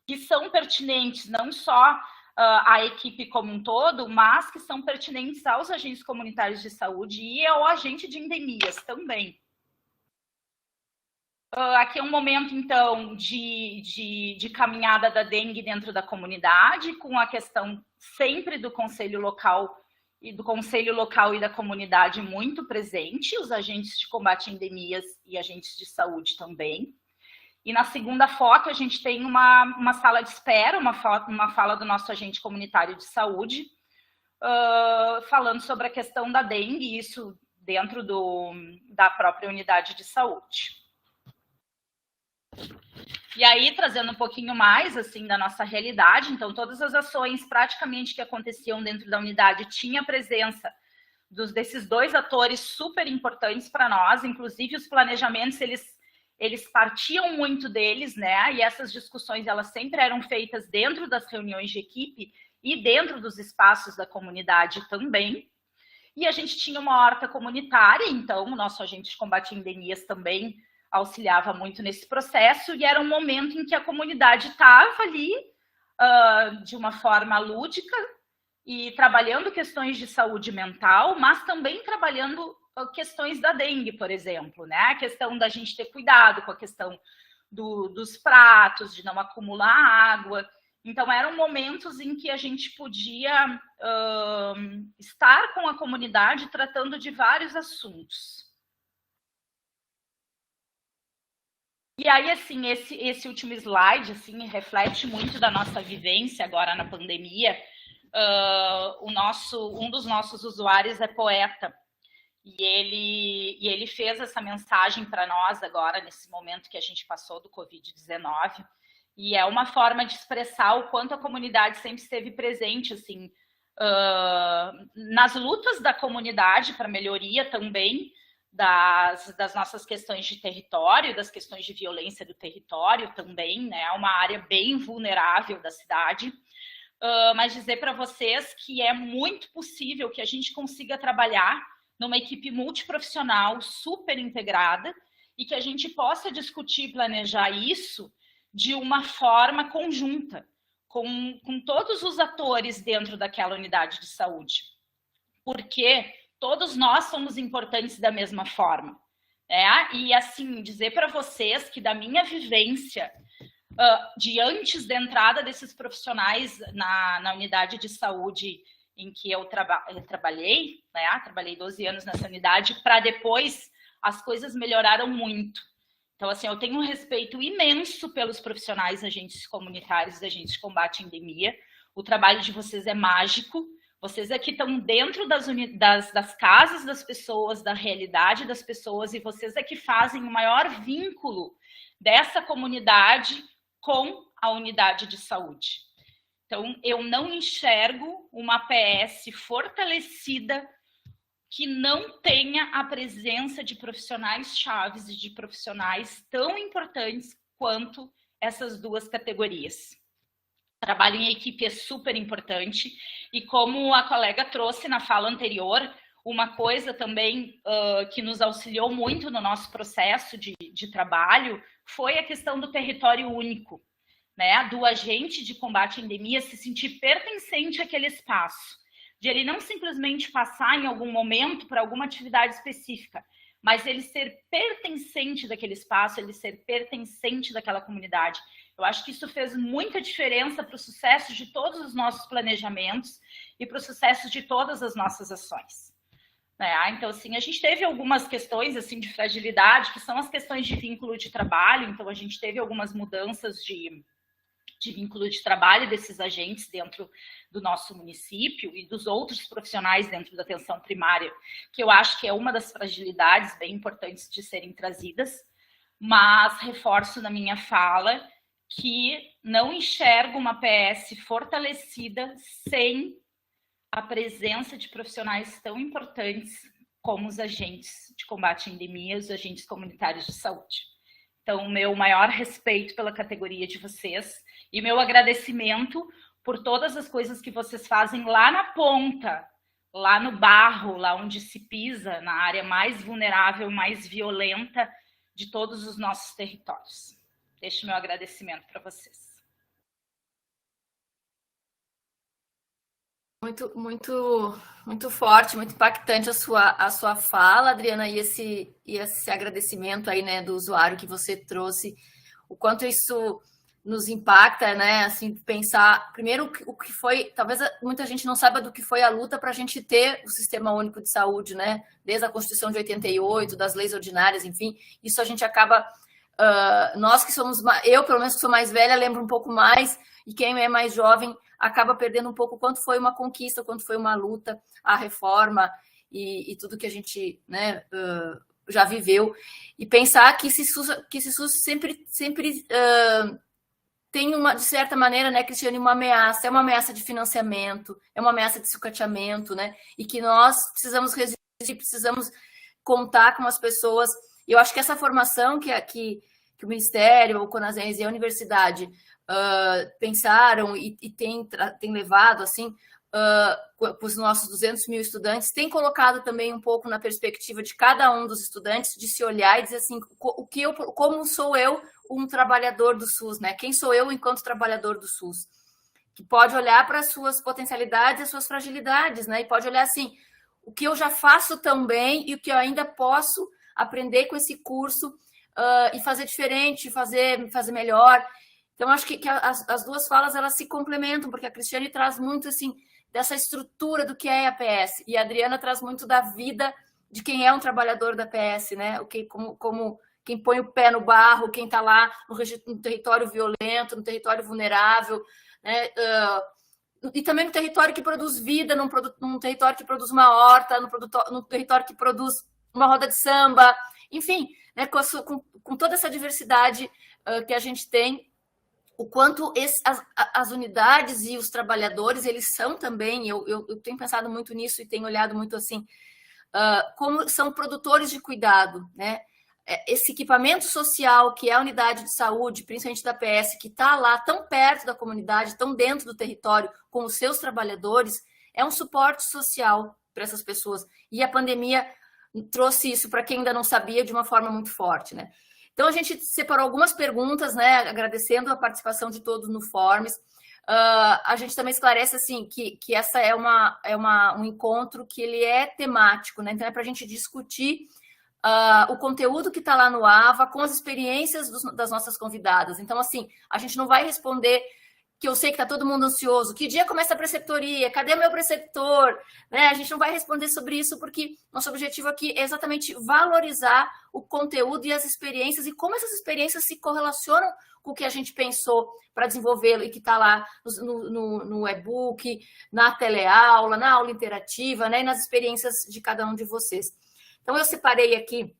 que são pertinentes não só à equipe como um todo, mas que são pertinentes aos agentes comunitários de saúde e ao agente de endemias também. Aqui é um momento, então, de caminhada da dengue dentro da comunidade, com a questão sempre do Conselho Local e da comunidade muito presente, os agentes de combate a endemias e agentes de saúde também. E na segunda foto, a gente tem uma sala de espera, uma fala do nosso agente comunitário de saúde, falando sobre a questão da dengue, isso dentro da própria unidade de saúde. E aí, trazendo um pouquinho mais, assim, da nossa realidade, então, todas as ações praticamente que aconteciam dentro da unidade tinha a presença desses dois atores super importantes para nós, inclusive os planejamentos, eles partiam muito deles, né, e essas discussões, elas sempre eram feitas dentro das reuniões de equipe e dentro dos espaços da comunidade também. E a gente tinha uma horta comunitária, então, o nosso agente de combate a endemias também auxiliava muito nesse processo, e era um momento em que a comunidade estava ali de uma forma lúdica e trabalhando questões de saúde mental, mas também trabalhando questões da dengue, por exemplo, né? A questão da gente ter cuidado com a questão dos pratos, de não acumular água. Então, eram momentos em que a gente podia estar com a comunidade tratando de vários assuntos. E aí, assim, esse último slide, assim, reflete muito da nossa vivência agora na pandemia. Um dos nossos usuários é poeta, e ele fez essa mensagem para nós agora, nesse momento que a gente passou do Covid-19, e é uma forma de expressar o quanto a comunidade sempre esteve presente, assim, nas lutas da comunidade para melhoria também, das nossas questões de território, das questões de violência do território também, né? É uma área bem vulnerável da cidade, mas dizer para vocês que é muito possível que a gente consiga trabalhar numa equipe multiprofissional super integrada e que a gente possa discutir e planejar isso de uma forma conjunta, com todos os atores dentro daquela unidade de saúde. Porque todos nós somos importantes da mesma forma, né? E, assim, dizer para vocês que da minha vivência, de antes da entrada desses profissionais na unidade de saúde em que eu trabalhei, né? Trabalhei 12 anos nessa unidade, para depois as coisas melhoraram muito. Então, assim, eu tenho um respeito imenso pelos profissionais agentes comunitários, agentes de combate à endemia. O trabalho de vocês é mágico. Vocês aqui estão dentro das casas das pessoas, da realidade das pessoas, e vocês é que fazem o maior vínculo dessa comunidade com a unidade de saúde. Então, eu não enxergo uma PS fortalecida que não tenha a presença de profissionais chaves e de profissionais tão importantes quanto essas duas categorias. Trabalho em equipe é super importante, e como a colega trouxe na fala anterior, uma coisa também que nos auxiliou muito no nosso processo de trabalho foi a questão do território único, né? Do agente de combate à endemia se sentir pertencente àquele espaço, de ele não simplesmente passar em algum momento para alguma atividade específica, mas ele ser pertencente daquele espaço, ele ser pertencente daquela comunidade. Eu acho que isso fez muita diferença para o sucesso de todos os nossos planejamentos e para o sucesso de todas as nossas ações. Então, assim, a gente teve algumas questões assim, de fragilidade, que são as questões de vínculo de trabalho. Então, a gente teve algumas mudanças de vínculo de trabalho desses agentes dentro do nosso município e dos outros profissionais dentro da atenção primária, que eu acho que é uma das fragilidades bem importantes de serem trazidas, mas reforço na minha fala que não enxergo uma PS fortalecida sem a presença de profissionais tão importantes como os agentes de combate à endemia, os agentes comunitários de saúde. Então, o meu maior respeito pela categoria de vocês e meu agradecimento por todas as coisas que vocês fazem lá na ponta, lá no barro, lá onde se pisa, na área mais vulnerável, mais violenta de todos os nossos territórios. Deixo meu agradecimento para vocês. Muito forte, muito impactante a sua fala, Adriana, e esse agradecimento aí, né, do usuário que você trouxe, o quanto isso nos impacta, né, assim, pensar, primeiro, o que foi, talvez muita gente não saiba do que foi a luta para a gente ter o Sistema Único de Saúde, né, desde a Constituição de 88, das leis ordinárias, enfim, isso a gente acaba, nós que somos, eu pelo menos que sou mais velha, lembro um pouco mais, e quem é mais jovem acaba perdendo um pouco quanto foi uma conquista, quanto foi uma luta, a reforma e tudo que a gente, né, já viveu. E pensar que esse SUS sempre tem uma, de certa maneira, né, Cristiane, uma ameaça, é uma ameaça de financiamento, é uma ameaça de sucateamento, né, e que nós precisamos resistir, precisamos contar com as pessoas. E eu acho que essa formação que o Ministério, o CONASENS e a universidade pensaram e tem levado assim para os nossos 200 mil estudantes, tem colocado também um pouco na perspectiva de cada um dos estudantes de se olhar e dizer assim, como sou eu um trabalhador do SUS, né? Quem sou eu enquanto trabalhador do SUS? Que pode olhar para as suas potencialidades e as suas fragilidades, né? E pode olhar assim, o que eu já faço tão bem e o que eu ainda posso aprender com esse curso e fazer diferente, fazer melhor. Então, acho que as duas falas, elas se complementam, porque a Cristiane traz muito, assim, dessa estrutura do que é a PS, e a Adriana traz muito da vida de quem é um trabalhador da PS, né? Como quem põe o pé no barro, quem está lá no território violento, no território vulnerável, né? E também no território que produz vida, num território que produz uma horta, no território que produz uma roda de samba, enfim, né? Com toda essa diversidade que a gente tem, o quanto as unidades e os trabalhadores, eles são também, eu tenho pensado muito nisso e tenho olhado muito assim, como são produtores de cuidado, né? Esse equipamento social que é a unidade de saúde, principalmente da PS, que está lá tão perto da comunidade, tão dentro do território, com os seus trabalhadores, é um suporte social para essas pessoas. E a pandemia trouxe isso para quem ainda não sabia de uma forma muito forte, né? Então, a gente separou algumas perguntas, né, agradecendo a participação de todos no Forms. A gente também esclarece assim, que essa é um encontro que ele é temático, né? Então, é para a gente discutir o conteúdo que está lá no AVA com as experiências das nossas convidadas. Então, assim, a gente não vai responder que eu sei que está todo mundo ansioso, que dia começa a preceptoria, cadê meu preceptor? Né? A gente não vai responder sobre isso, porque nosso objetivo aqui é exatamente valorizar o conteúdo e as experiências, e como essas experiências se correlacionam com o que a gente pensou para desenvolvê-lo, e que está lá no e-book, na teleaula, na aula interativa, né? E nas experiências de cada um de vocês. Então, eu separei aqui...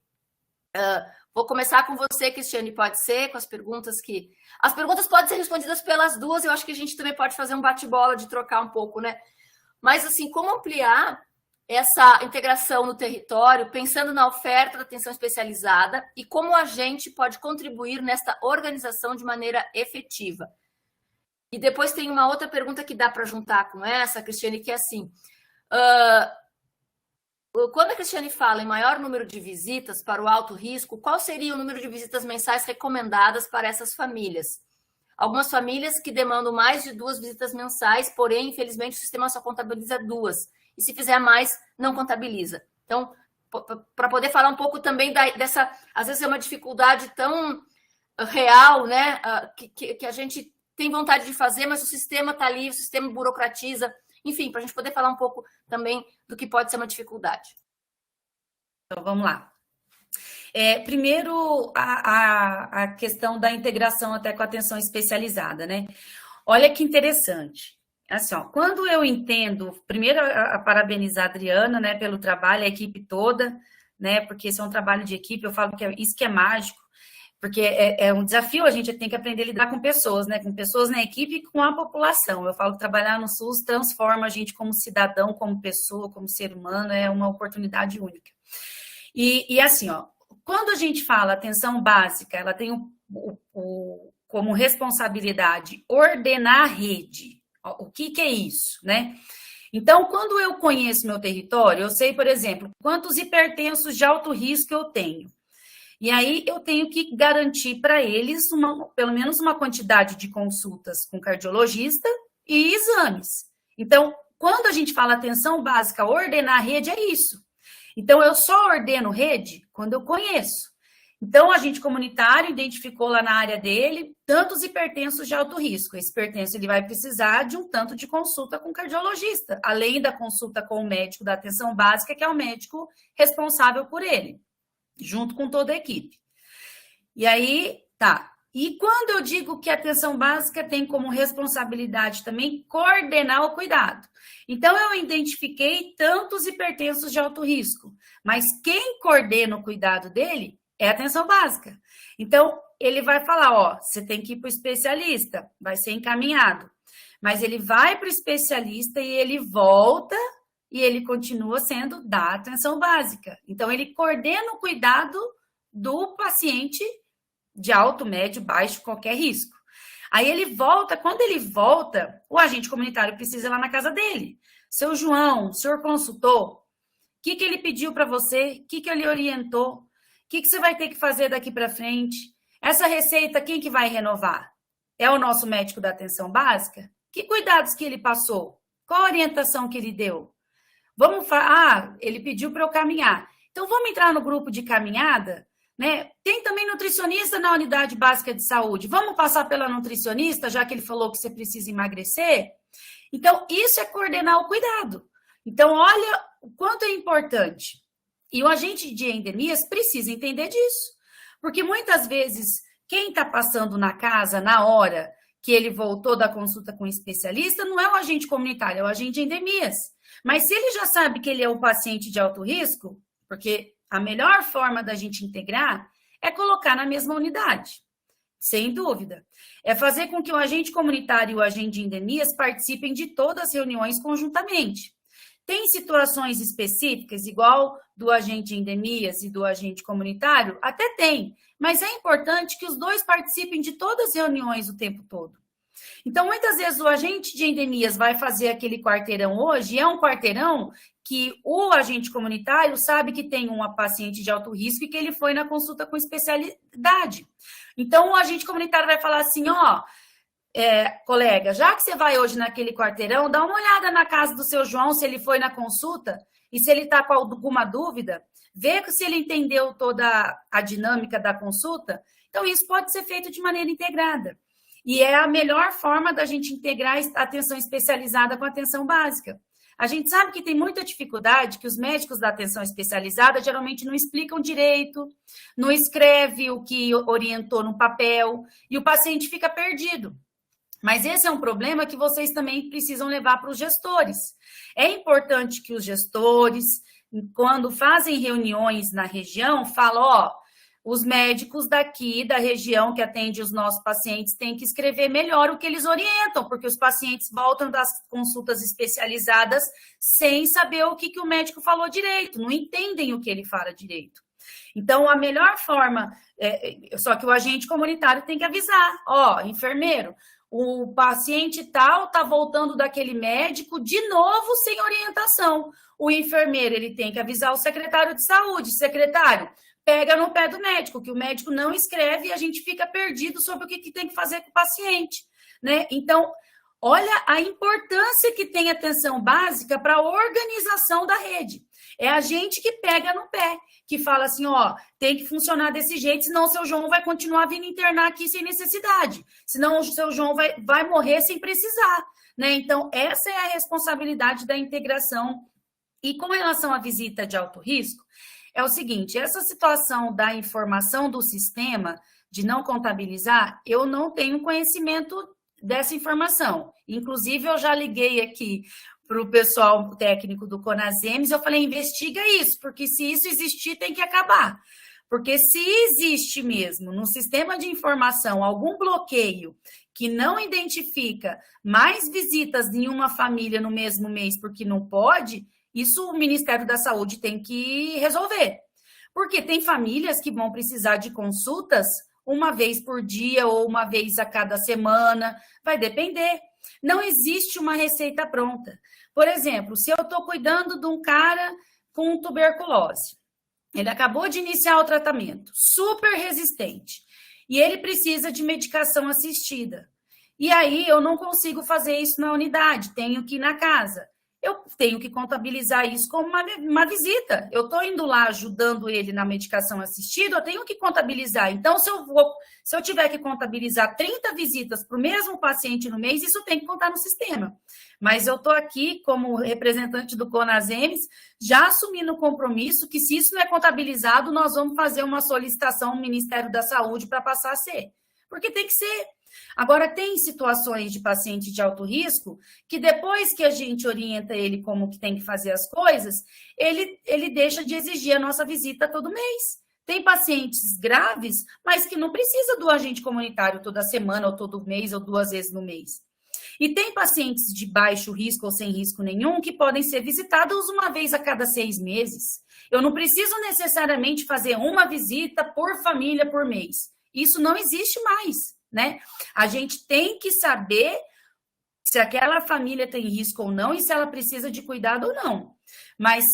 vou começar com você, Cristiane, pode ser? Com as perguntas que... As perguntas podem ser respondidas pelas duas, eu acho que a gente também pode fazer um bate-bola de trocar um pouco, né? Mas, assim, como ampliar essa integração no território, pensando na oferta da atenção especializada e como a gente pode contribuir nesta organização de maneira efetiva? E depois tem uma outra pergunta que dá para juntar com essa, Cristiane, que é assim... Quando a Cristiane fala em maior número de visitas para o alto risco, qual seria o número de visitas mensais recomendadas para essas famílias? Algumas famílias que demandam mais de 2 visitas mensais, porém, infelizmente, o sistema só contabiliza 2. E se fizer mais, não contabiliza. Então, para poder falar um pouco também dessa... Às vezes é uma dificuldade tão real, né? Que a gente tem vontade de fazer, mas o sistema está ali, o sistema burocratiza. Enfim, para a gente poder falar um pouco também do que pode ser uma dificuldade. Então, vamos lá. Primeiro, a questão da integração até com a atenção especializada, né? Olha que interessante. Assim, ó, quando eu entendo, primeiro a parabenizar a Adriana, né, pelo trabalho, a equipe toda, né, porque esse é um trabalho de equipe, eu falo que isso que é mágico, porque é um desafio, a gente tem que aprender a lidar com pessoas, né, com pessoas na equipe e com a população. Eu falo que trabalhar no SUS transforma a gente como cidadão, como pessoa, como ser humano, é uma oportunidade única. E assim, ó, quando a gente fala atenção básica, ela tem como responsabilidade ordenar a rede. O que é isso, né? Então, quando eu conheço meu território, eu sei, por exemplo, quantos hipertensos de alto risco eu tenho. E aí eu tenho que garantir para eles pelo menos uma quantidade de consultas com cardiologista e exames. Então, quando a gente fala atenção básica, ordenar a rede é isso. Então, eu só ordeno rede quando eu conheço. Então, o agente comunitário identificou lá na área dele tantos hipertensos de alto risco. Esse hipertenso ele vai precisar de um tanto de consulta com cardiologista, além da consulta com o médico da atenção básica, que é o médico responsável por ele, junto com toda a equipe. E aí, tá. E quando eu digo que a atenção básica tem como responsabilidade também coordenar o cuidado. Então, eu identifiquei tantos hipertensos de alto risco, mas quem coordena o cuidado dele é a atenção básica. Então, ele vai falar, ó, você tem que ir para o especialista, vai ser encaminhado. Mas ele vai para o especialista e ele volta e ele continua sendo da atenção básica. Então, ele coordena o cuidado do paciente de alto, médio, baixo, qualquer risco. Aí ele volta, quando ele volta, o agente comunitário precisa ir lá na casa dele. Seu João, o senhor consultou? O que ele pediu para você? O que ele orientou? O que você vai ter que fazer daqui para frente? Essa receita, quem que vai renovar? É o nosso médico da atenção básica? Que cuidados que ele passou? Qual a orientação que ele deu? Ele pediu para eu caminhar. Então, vamos entrar no grupo de caminhada? Né? Tem também nutricionista na unidade básica de saúde. Vamos passar pela nutricionista, já que ele falou que você precisa emagrecer? Então, isso é coordenar o cuidado. Então, olha o quanto é importante. E o agente de endemias precisa entender disso. Porque muitas vezes, quem está passando na casa, na hora que ele voltou da consulta com o especialista, não é o agente comunitário, é o agente de endemias. Mas se ele já sabe que ele é um paciente de alto risco, porque a melhor forma da gente integrar é colocar na mesma unidade, sem dúvida. É fazer com que o agente comunitário e o agente de endemias participem de todas as reuniões conjuntamente. Tem situações específicas, igual do agente de endemias e do agente comunitário? Até tem, mas é importante que os dois participem de todas as reuniões o tempo todo. Então, muitas vezes, o agente de endemias vai fazer aquele quarteirão hoje, e é um quarteirão que o agente comunitário sabe que tem uma paciente de alto risco e que ele foi na consulta com especialidade. Então, o agente comunitário vai falar assim, ó, colega, já que você vai hoje naquele quarteirão, dá uma olhada na casa do seu João, se ele foi na consulta, e se ele está com alguma dúvida, vê se ele entendeu toda a dinâmica da consulta. Então, isso pode ser feito de maneira integrada. E é a melhor forma da gente integrar a atenção especializada com a atenção básica. A gente sabe que tem muita dificuldade, que os médicos da atenção especializada geralmente não explicam direito, não escreve o que orientou no papel, e o paciente fica perdido. Mas esse é um problema que vocês também precisam levar para os gestores. É importante que os gestores, quando fazem reuniões na região, falam, ó, os médicos daqui da região que atende os nossos pacientes têm que escrever melhor o que eles orientam, porque os pacientes voltam das consultas especializadas sem saber o que o médico falou direito, não entendem o que ele fala direito. Então, a melhor forma, só que o agente comunitário tem que avisar, ó, enfermeiro, o paciente tal está voltando daquele médico de novo sem orientação. O enfermeiro ele tem que avisar o secretário de saúde, secretário, pega no pé do médico, que o médico não escreve e a gente fica perdido sobre o que tem que fazer com o paciente, né? Então, olha a importância que tem a atenção básica para a organização da rede. É a gente que pega no pé, que fala assim, ó, tem que funcionar desse jeito, senão o seu João vai continuar vindo internar aqui sem necessidade, senão o seu João vai morrer sem precisar, né? Então, essa é a responsabilidade da integração. E com relação à visita de alto risco, é o seguinte, essa situação da informação do sistema, de não contabilizar, eu não tenho conhecimento dessa informação. Inclusive, eu já liguei aqui para o pessoal técnico do Conasems, eu falei, investiga isso, porque se isso existir, tem que acabar. Porque se existe mesmo no sistema de informação algum bloqueio que não identifica mais visitas em uma família no mesmo mês porque não pode, isso o Ministério da Saúde tem que resolver. Porque tem famílias que vão precisar de consultas uma vez por dia ou uma vez a cada semana, vai depender. Não existe uma receita pronta. Por exemplo, se eu estou cuidando de um cara com tuberculose, ele acabou de iniciar o tratamento, super resistente, e ele precisa de medicação assistida. E aí eu não consigo fazer isso na unidade, tenho que ir na casa. Eu tenho que contabilizar isso como uma visita. Eu estou indo lá ajudando ele na medicação assistida, eu tenho que contabilizar. Então, se eu tiver que contabilizar 30 visitas para o mesmo paciente no mês, isso tem que contar no sistema. Mas eu estou aqui, como representante do Conasems, já assumindo o compromisso que, se isso não é contabilizado, nós vamos fazer uma solicitação ao Ministério da Saúde para passar a ser. Porque tem que ser. Agora, tem situações de paciente de alto risco que depois que a gente orienta ele como que tem que fazer as coisas, ele deixa de exigir a nossa visita todo mês. Tem pacientes graves, mas que não precisa do agente comunitário toda semana, ou todo mês, ou 2 vezes no mês. E tem pacientes de baixo risco ou sem risco nenhum que podem ser visitados uma vez a cada 6 meses. Eu não preciso necessariamente fazer uma visita por família por mês. Isso não existe mais. Né? A gente tem que saber se aquela família tem risco ou não e se ela precisa de cuidado ou não. Mas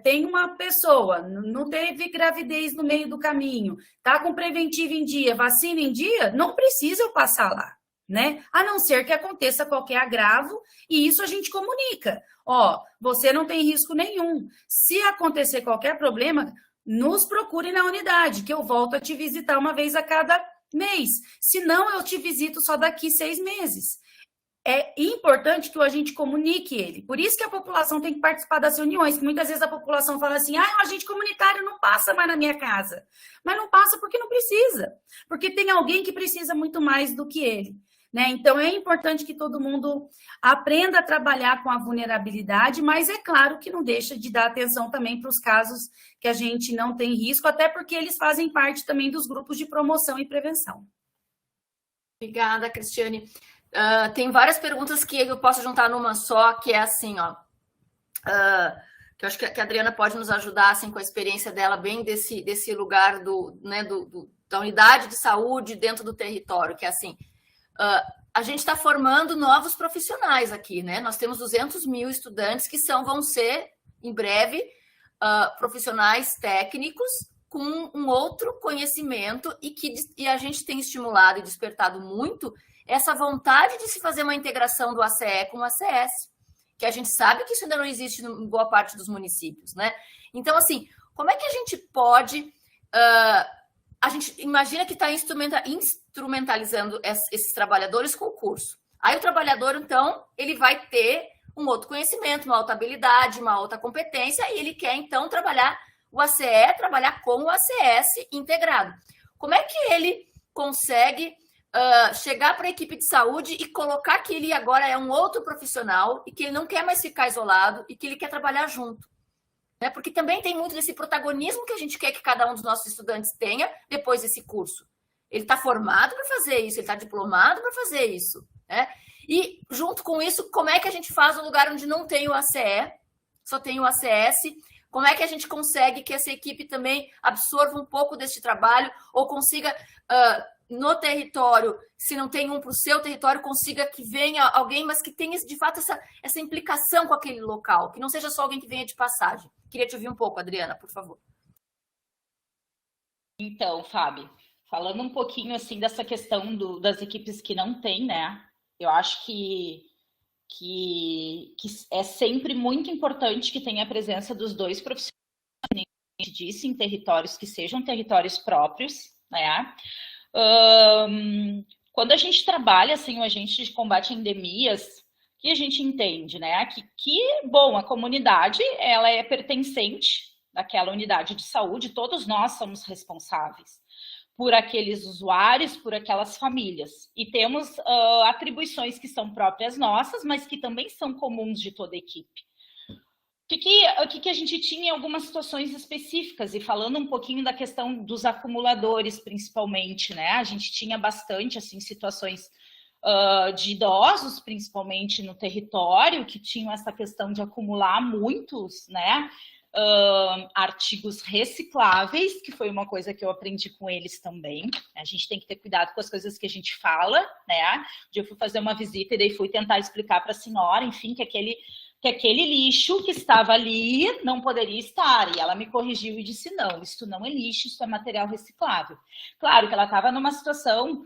tem uma pessoa, não teve gravidez no meio do caminho, está com preventivo em dia, vacina em dia, não precisa eu passar lá, né? A não ser que aconteça qualquer agravo, e isso a gente comunica. Ó, você não tem risco nenhum. Se acontecer qualquer problema, nos procure na unidade, que eu volto a te visitar uma vez a cada mês. Se não, eu te visito só daqui 6 meses. É importante que a gente comunique ele. Por isso que a população tem que participar das reuniões, que muitas vezes a população fala assim, o agente comunitário não passa mais na minha casa. Mas não passa porque não precisa. Porque tem alguém que precisa muito mais do que ele. Né? Então, é importante que todo mundo aprenda a trabalhar com a vulnerabilidade, mas é claro que não deixa de dar atenção também para os casos que a gente não tem risco, até porque eles fazem parte também dos grupos de promoção e prevenção. Obrigada, Cristiane. Tem várias perguntas que eu posso juntar numa só, que é assim, ó, que eu acho que a Adriana pode nos ajudar assim, com a experiência dela, bem desse lugar da unidade de saúde dentro do território, que é assim... a gente está formando novos profissionais aqui, né? Nós temos 200 mil estudantes que vão ser, em breve, profissionais técnicos com um outro conhecimento e a gente tem estimulado e despertado muito essa vontade de se fazer uma integração do ACE com o ACS, que a gente sabe que isso ainda não existe em boa parte dos municípios, né? Então, assim, como é que a gente pode... a gente imagina que está instrumentalizando esses trabalhadores com o curso. Aí o trabalhador, então, ele vai ter um outro conhecimento, uma outra habilidade, uma outra competência, e ele quer, então, trabalhar o ACE, trabalhar com o ACS integrado. Como é que ele consegue chegar para a equipe de saúde e colocar que ele agora é um outro profissional e que ele não quer mais ficar isolado e que ele quer trabalhar junto? Porque também tem muito desse protagonismo que a gente quer que cada um dos nossos estudantes tenha depois desse curso. Ele está formado para fazer isso, ele está diplomado para fazer isso. Né? E, junto com isso, como é que a gente faz um lugar onde não tem o ACE, só tem o ACS? Como é que a gente consegue que essa equipe também absorva um pouco desse trabalho ou consiga, no território, se não tem um para o seu território, consiga que venha alguém, mas que tenha, de fato, essa implicação com aquele local, que não seja só alguém que venha de passagem. Queria te ouvir um pouco, Adriana, por favor. Então, Fábio, falando um pouquinho assim dessa questão das equipes que não tem, né? Eu acho que é sempre muito importante que tenha a presença dos dois profissionais, como a gente disse, em territórios que sejam territórios próprios, né? Quando a gente trabalha assim, o agente de combate a endemias, que a gente entende, né? Que bom, a comunidade ela é pertencente, daquela unidade de saúde, todos nós somos responsáveis por aqueles usuários, por aquelas famílias. E temos atribuições que são próprias nossas, mas que também são comuns de toda a equipe. O que a gente tinha em algumas situações específicas, e falando um pouquinho da questão dos acumuladores, principalmente, né? A gente tinha bastante, assim, situações de idosos, principalmente no território, que tinham essa questão de acumular muitos, né? Artigos recicláveis, que foi uma coisa que eu aprendi com eles também. A gente tem que ter cuidado com as coisas que a gente fala, né? Eu fui fazer uma visita e daí fui tentar explicar para a senhora, enfim, que aquele lixo que estava ali não poderia estar. E ela me corrigiu e disse, não, isso não é lixo, isso é material reciclável. Claro que ela estava numa situação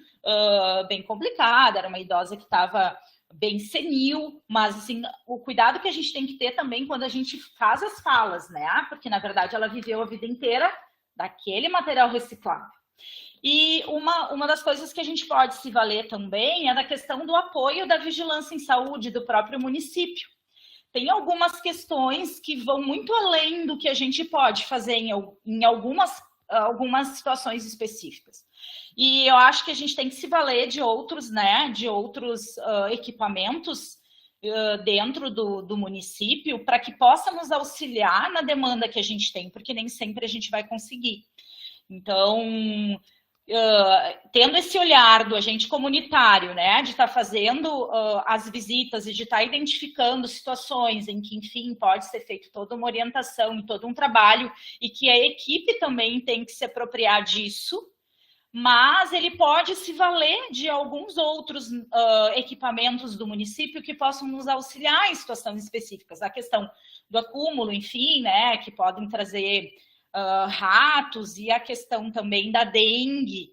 bem complicada, era uma idosa que estava bem senil, mas assim, o cuidado que a gente tem que ter também quando a gente faz as falas, né? Porque, na verdade, ela viveu a vida inteira daquele material reciclável. E uma das coisas que a gente pode se valer também é da questão do apoio da vigilância em saúde do próprio município. Tem algumas questões que vão muito além do que a gente pode fazer em algumas situações específicas. E eu acho que a gente tem que se valer de outros, né, de outros equipamentos dentro do município para que possa nos auxiliar na demanda que a gente tem, porque nem sempre a gente vai conseguir. Então, tendo esse olhar do agente comunitário, né, de estar fazendo as visitas e de estar identificando situações em que, enfim, pode ser feita toda uma orientação e todo um trabalho e que a equipe também tem que se apropriar disso, mas ele pode se valer de alguns outros equipamentos do município que possam nos auxiliar em situações específicas. A questão do acúmulo, enfim, né, que podem trazer ratos, e a questão também da dengue,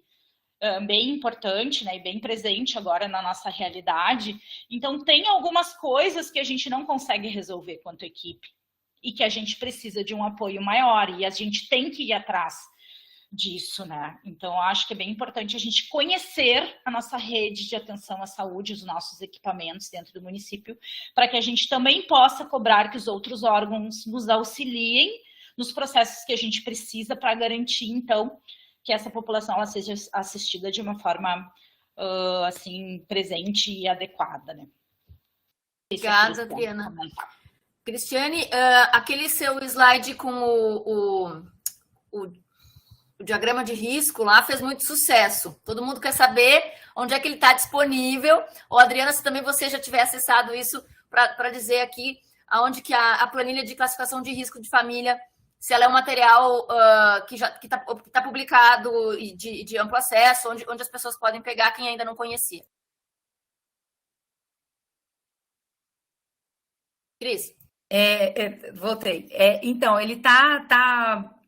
bem importante, né, e bem presente agora na nossa realidade. Então, tem algumas coisas que a gente não consegue resolver quanto equipe e que a gente precisa de um apoio maior e a gente tem que ir atrás disso, né? Então, acho que é bem importante a gente conhecer a nossa rede de atenção à saúde, os nossos equipamentos dentro do município, para que a gente também possa cobrar que os outros órgãos nos auxiliem nos processos que a gente precisa para garantir, então, que essa população ela seja assistida de uma forma, assim, presente e adequada, né? Obrigada, Adriana. Cristiane, aquele seu slide com o diagrama de risco lá fez muito sucesso. Todo mundo quer saber onde é que ele está disponível. Ou, Adriana, se também você já tiver acessado isso para dizer aqui aonde que a planilha de classificação de risco de família, se ela é um material que está publicado e de amplo acesso, onde as pessoas podem pegar, quem ainda não conhecia. Cris? Voltei. Então, ele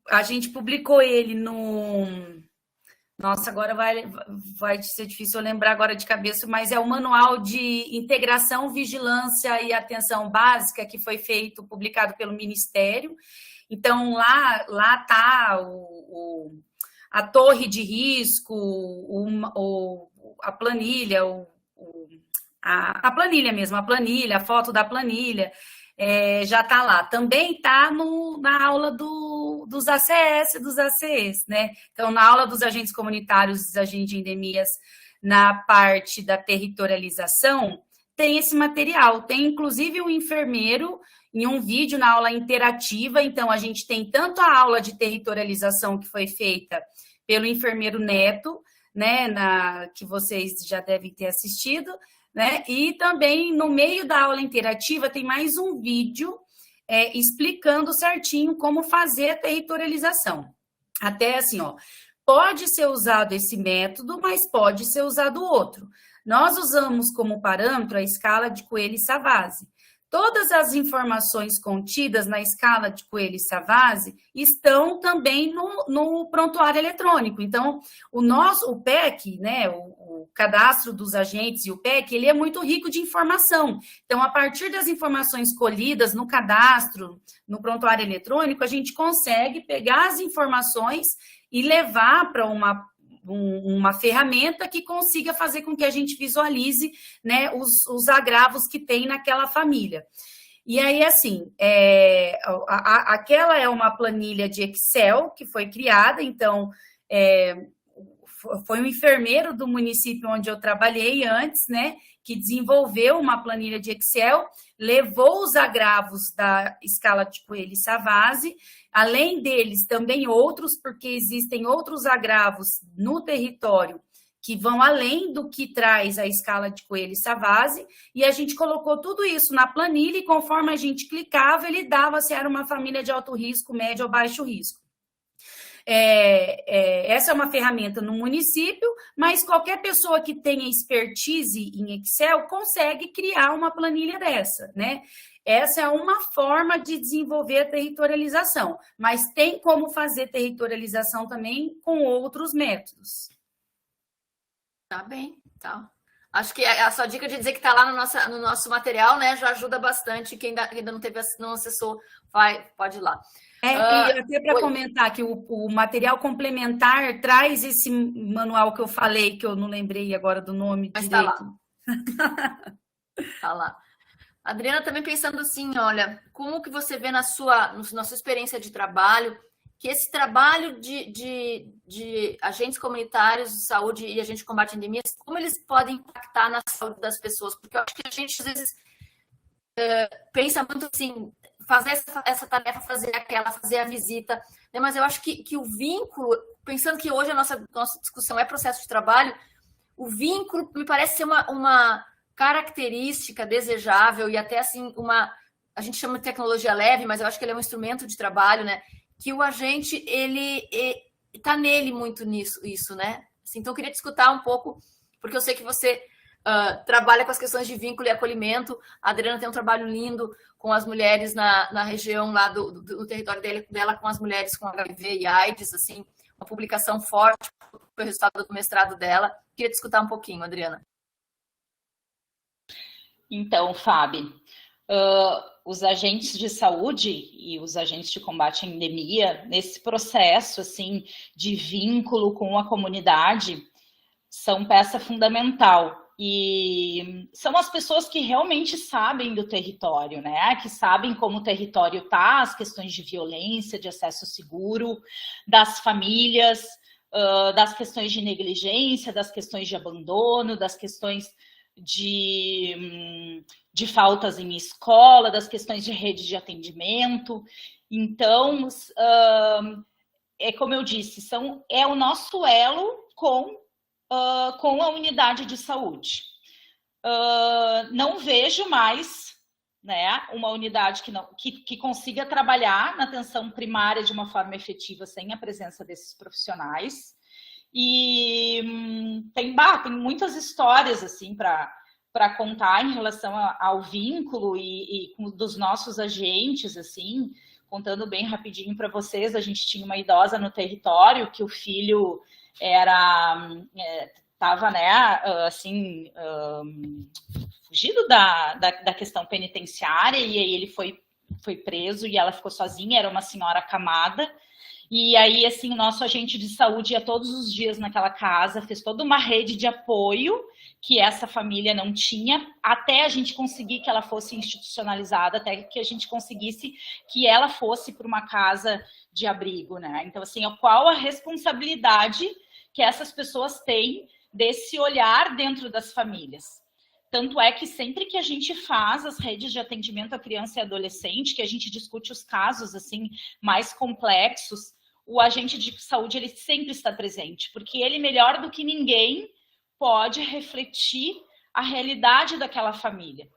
a gente publicou ele no... Nossa, agora vai ser difícil eu lembrar agora de cabeça, mas é o Manual de Integração, Vigilância e Atenção Básica, que foi publicado pelo Ministério. Então, lá está a torre de risco, a planilha, a planilha mesmo, a foto da planilha, já está lá. Também está na aula dos ACS e dos ACEs, né? Então, na aula dos agentes comunitários, dos agentes de endemias, na parte da territorialização, tem esse material. Tem, inclusive, um enfermeiro em um vídeo na aula interativa. Então, a gente tem tanto a aula de territorialização que foi feita pelo enfermeiro Neto, né, que vocês já devem ter assistido, né? E também, no meio da aula interativa, tem mais um vídeo explicando certinho como fazer a territorialização. Até assim, pode ser usado esse método, mas pode ser usado outro. Nós usamos como parâmetro a escala de Coelho e Savasi. Todas as informações contidas na escala de Coelho e Savasi estão também no prontuário eletrônico. Então, o PEC, né, o cadastro dos agentes e o PEC, ele é muito rico de informação. Então, a partir das informações colhidas no cadastro, no prontuário eletrônico, a gente consegue pegar as informações e levar para uma ferramenta que consiga fazer com que a gente visualize, né, os agravos que tem naquela família. E aí, assim, aquela é uma planilha de Excel que foi criada, então, foi um enfermeiro do município onde eu trabalhei antes, né, que desenvolveu uma planilha de Excel, levou os agravos da escala de Coelho e Savasi, além deles também outros, porque existem outros agravos no território que vão além do que traz a escala de Coelho e Savasi, e a gente colocou tudo isso na planilha e conforme a gente clicava, ele dava se era uma família de alto risco, médio ou baixo risco. Essa é uma ferramenta no município, mas qualquer pessoa que tenha expertise em Excel consegue criar uma planilha dessa, né? Essa é uma forma de desenvolver a territorialização, mas tem como fazer territorialização também com outros métodos. Tá bem, tá. Acho que a sua dica de dizer que está lá no nosso material, né, já ajuda bastante. Quem ainda não acessou, pode ir lá. E até para comentar que o material complementar traz esse manual que eu falei, que eu não lembrei agora do nome direito. Tá lá. Tá lá. Adriana, também pensando assim, olha, como que você vê na sua experiência de trabalho, que esse trabalho de agentes comunitários de saúde e agentes de combate a endemias, como eles podem impactar na saúde das pessoas? Porque eu acho que a gente, às vezes, pensa muito assim, fazer essa tarefa, fazer aquela, fazer a visita, né? Mas eu acho que o vínculo, pensando que hoje a nossa discussão é processo de trabalho, o vínculo me parece ser uma característica desejável e até assim, a gente chama de tecnologia leve, mas eu acho que ele é um instrumento de trabalho, né? Que o agente, ele está nele muito isso, né? Assim, então, eu queria te escutar um pouco, porque eu sei que você trabalha com as questões de vínculo e acolhimento. A Adriana tem um trabalho lindo com as mulheres na região lá do território dela, com as mulheres com HIV e AIDS, assim, uma publicação forte, foi o resultado do mestrado dela. Queria te escutar um pouquinho, Adriana. Então, Fábio, os agentes de saúde e os agentes de combate à endemia, nesse processo assim, de vínculo com a comunidade, são peça fundamental. E são as pessoas que realmente sabem do território, né? Que sabem como o território está, as questões de violência, de acesso seguro, das famílias, das questões de negligência, das questões de abandono, das questões de faltas em escola, das questões de rede de atendimento. Então, é como eu disse, é o nosso elo com a unidade de saúde. Não vejo mais, né, uma unidade que consiga trabalhar na atenção primária de uma forma efetiva sem a presença desses profissionais. E tem muitas histórias assim para contar em relação ao vínculo e dos nossos agentes, assim, contando bem rapidinho para vocês. A gente tinha uma idosa no território que o filho estava, né, assim, fugido da questão penitenciária, e aí ele foi preso e ela ficou sozinha, era uma senhora acamada. E aí, assim, o nosso agente de saúde ia todos os dias naquela casa, fez toda uma rede de apoio que essa família não tinha, até a gente conseguir que ela fosse institucionalizada, até que a gente conseguisse que ela fosse para uma casa de abrigo, né? Então, assim, qual a responsabilidade que essas pessoas têm desse olhar dentro das famílias? Tanto é que sempre que a gente faz as redes de atendimento à criança e adolescente, que a gente discute os casos assim mais complexos, o agente de saúde ele sempre está presente, porque ele, melhor do que ninguém, pode refletir a realidade daquela família,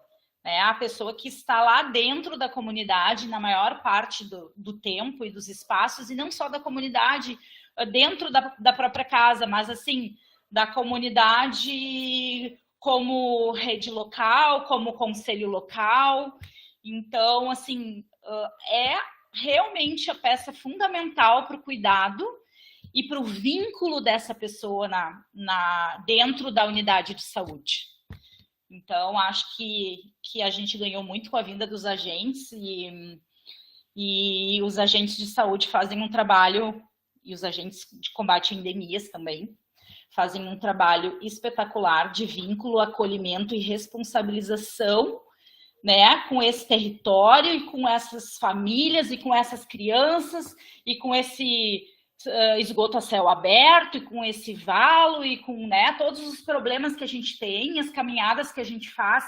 né? A pessoa que está lá dentro da comunidade, na maior parte do tempo e dos espaços, e não só da comunidade, dentro da própria casa, mas assim, da comunidade como rede local, como conselho local. Então, assim, é realmente a peça fundamental para o cuidado e para o vínculo dessa pessoa dentro da unidade de saúde. Então, acho que a gente ganhou muito com a vinda dos agentes e os agentes de saúde fazem um trabalho, e os agentes de combate a endemias também, fazem um trabalho espetacular de vínculo, acolhimento e responsabilização né, com esse território e com essas famílias e com essas crianças e com esse esgoto a céu aberto e com esse valo e com, né, todos os problemas que a gente tem, as caminhadas que a gente faz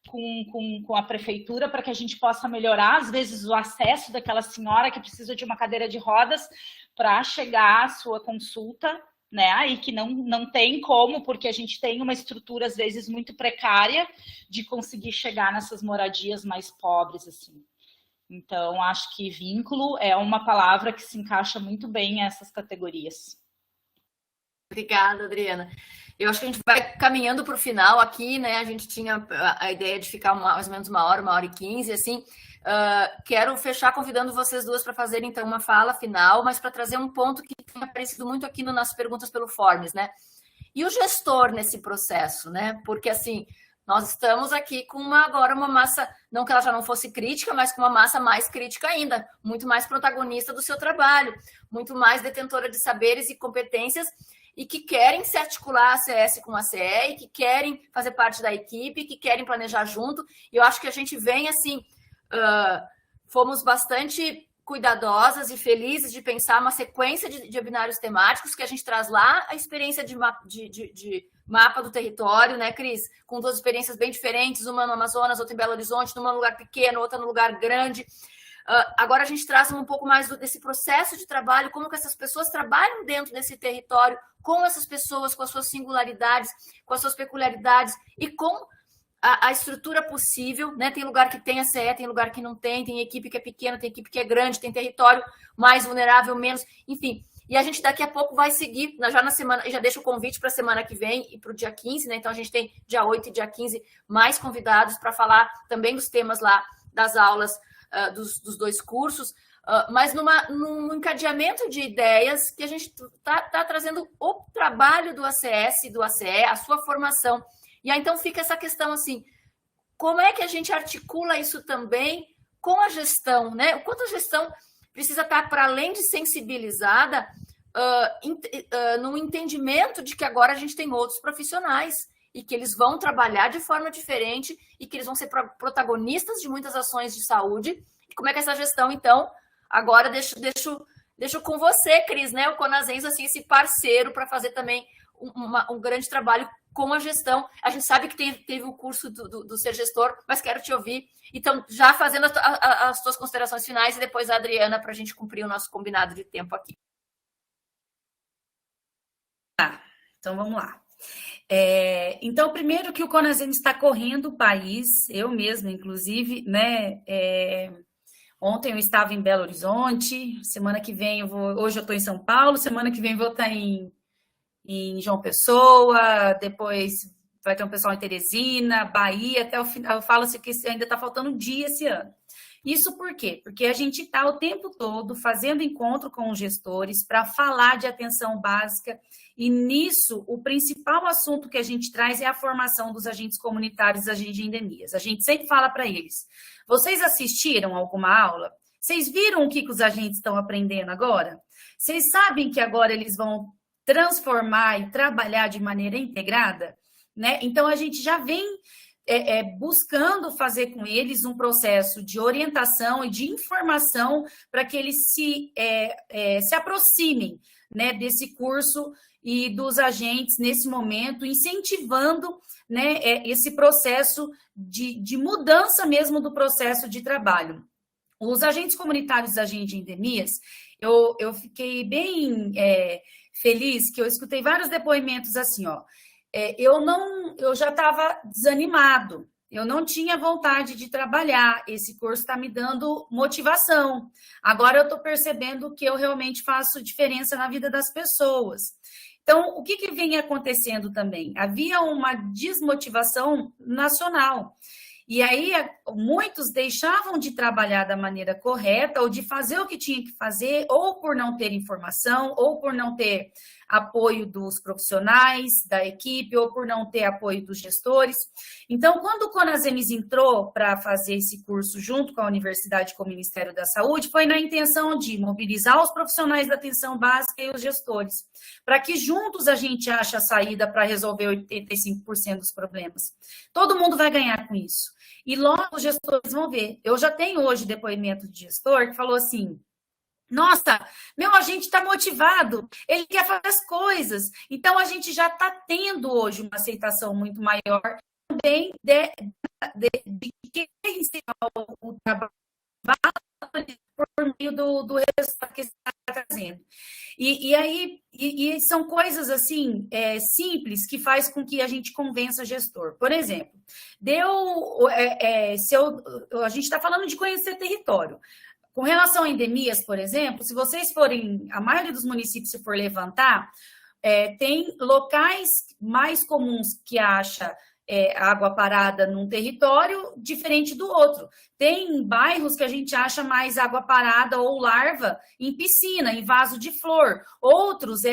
com a prefeitura para que a gente possa melhorar, às vezes, o acesso daquela senhora que precisa de uma cadeira de rodas para chegar à sua consulta, né? E que não tem como, porque a gente tem uma estrutura, às vezes, muito precária de conseguir chegar nessas moradias mais pobres, assim. Então, acho que vínculo é uma palavra que se encaixa muito bem nessas categorias. Obrigada, Adriana. Eu acho que a gente vai caminhando para o final aqui, né? A gente tinha a ideia de ficar mais ou menos 1h e 15, assim. Quero fechar convidando vocês duas para fazerem, então, uma fala final, mas para trazer um ponto que tem aparecido muito aqui nas perguntas pelo Forms, né? E o gestor nesse processo, né? Porque, assim, nós estamos aqui com agora uma massa, não que ela já não fosse crítica, mas com uma massa mais crítica ainda, muito mais protagonista do seu trabalho, muito mais detentora de saberes e competências, e que querem se articular a CS com a CE, e que querem fazer parte da equipe, que querem planejar junto. E eu acho que a gente vem, assim, fomos bastante cuidadosas e felizes de pensar uma sequência de webinários temáticos que a gente traz lá, a experiência de mapa do território, né, Cris? Com duas experiências bem diferentes, uma no Amazonas, outra em Belo Horizonte, numa no lugar pequeno, outra no lugar grande. Agora a gente traz um pouco mais desse processo de trabalho, como que essas pessoas trabalham dentro desse território, com essas pessoas, com as suas singularidades, com as suas peculiaridades e com a estrutura possível, né? Tem lugar que tem a CE, tem lugar que não tem equipe que é pequena, tem equipe que é grande, tem território mais vulnerável, menos, enfim. E a gente daqui a pouco vai seguir, já na semana, já deixo o convite para a semana que vem e para o dia 15, né? Então a gente tem dia 8 e dia 15 mais convidados para falar também dos temas lá das aulas dos dois cursos, mas num encadeamento de ideias que a gente está trazendo o trabalho do ACS e do ACE, a sua formação. E aí, então, fica essa questão assim, como é que a gente articula isso também com a gestão, né? O quanto a gestão precisa estar, para além de sensibilizada, no entendimento de que agora a gente tem outros profissionais e que eles vão trabalhar de forma diferente e que eles vão ser protagonistas de muitas ações de saúde. E como é que essa gestão, então, agora deixo com você, Cris, né? O Conasens, assim, esse parceiro para fazer também um grande trabalho com a gestão. A gente sabe que teve o curso do Ser Gestor, mas quero te ouvir. Então, já fazendo as tuas considerações finais e depois a Adriana para a gente cumprir o nosso combinado de tempo aqui. Então, vamos lá. Então, primeiro que o Conasem está correndo o país, eu mesma, inclusive, né? Ontem eu estava em Belo Horizonte, semana que vem hoje eu estou em São Paulo, semana que vem vou estar em João Pessoa, depois vai ter um pessoal em Teresina, Bahia, até o final. Eu falo assim que ainda está faltando um dia esse ano. Isso por quê? Porque a gente está o tempo todo fazendo encontro com os gestores para falar de atenção básica, e nisso o principal assunto que a gente traz é a formação dos agentes comunitários das agentes de endemias. A gente sempre fala para eles: vocês assistiram alguma aula? Vocês viram o que os agentes estão aprendendo agora? Vocês sabem que agora eles vão transformar e trabalhar de maneira integrada, né? Então, a gente já vem buscando fazer com eles um processo de orientação e de informação para que eles se aproximem, né, desse curso e dos agentes nesse momento, incentivando, né, esse processo de mudança mesmo do processo de trabalho. Os agentes comunitários da agente de endemias, eu fiquei bem feliz que eu escutei vários depoimentos assim, ó. Eu já estava desanimado, eu não tinha vontade de trabalhar, esse curso está me dando motivação. Agora eu estou percebendo que eu realmente faço diferença na vida das pessoas. Então, o que vem acontecendo também? Havia uma desmotivação nacional. E aí, muitos deixavam de trabalhar da maneira correta, ou de fazer o que tinha que fazer, ou por não ter informação, ou por não ter apoio dos profissionais, da equipe, ou por não ter apoio dos gestores. Então, quando o Conasems entrou para fazer esse curso junto com a Universidade e com o Ministério da Saúde, foi na intenção de mobilizar os profissionais da atenção básica e os gestores, para que juntos a gente ache a saída para resolver 85% dos problemas. Todo mundo vai ganhar com isso. E logo os gestores vão ver. Eu já tenho hoje depoimento de gestor que falou assim: nossa, meu agente está motivado, ele quer fazer as coisas. Então, a gente já está tendo hoje uma aceitação muito maior também de quem ensinar o trabalho por meio do resultado que está trazendo. E são coisas assim simples que faz com que a gente convença o gestor. Por exemplo, a gente está falando de conhecer território. Com relação a endemias, por exemplo, se vocês forem, a maioria dos municípios, se for levantar, tem locais mais comuns que acha água parada num território diferente do outro. Tem bairros que a gente acha mais água parada ou larva em piscina, em vaso de flor. Outros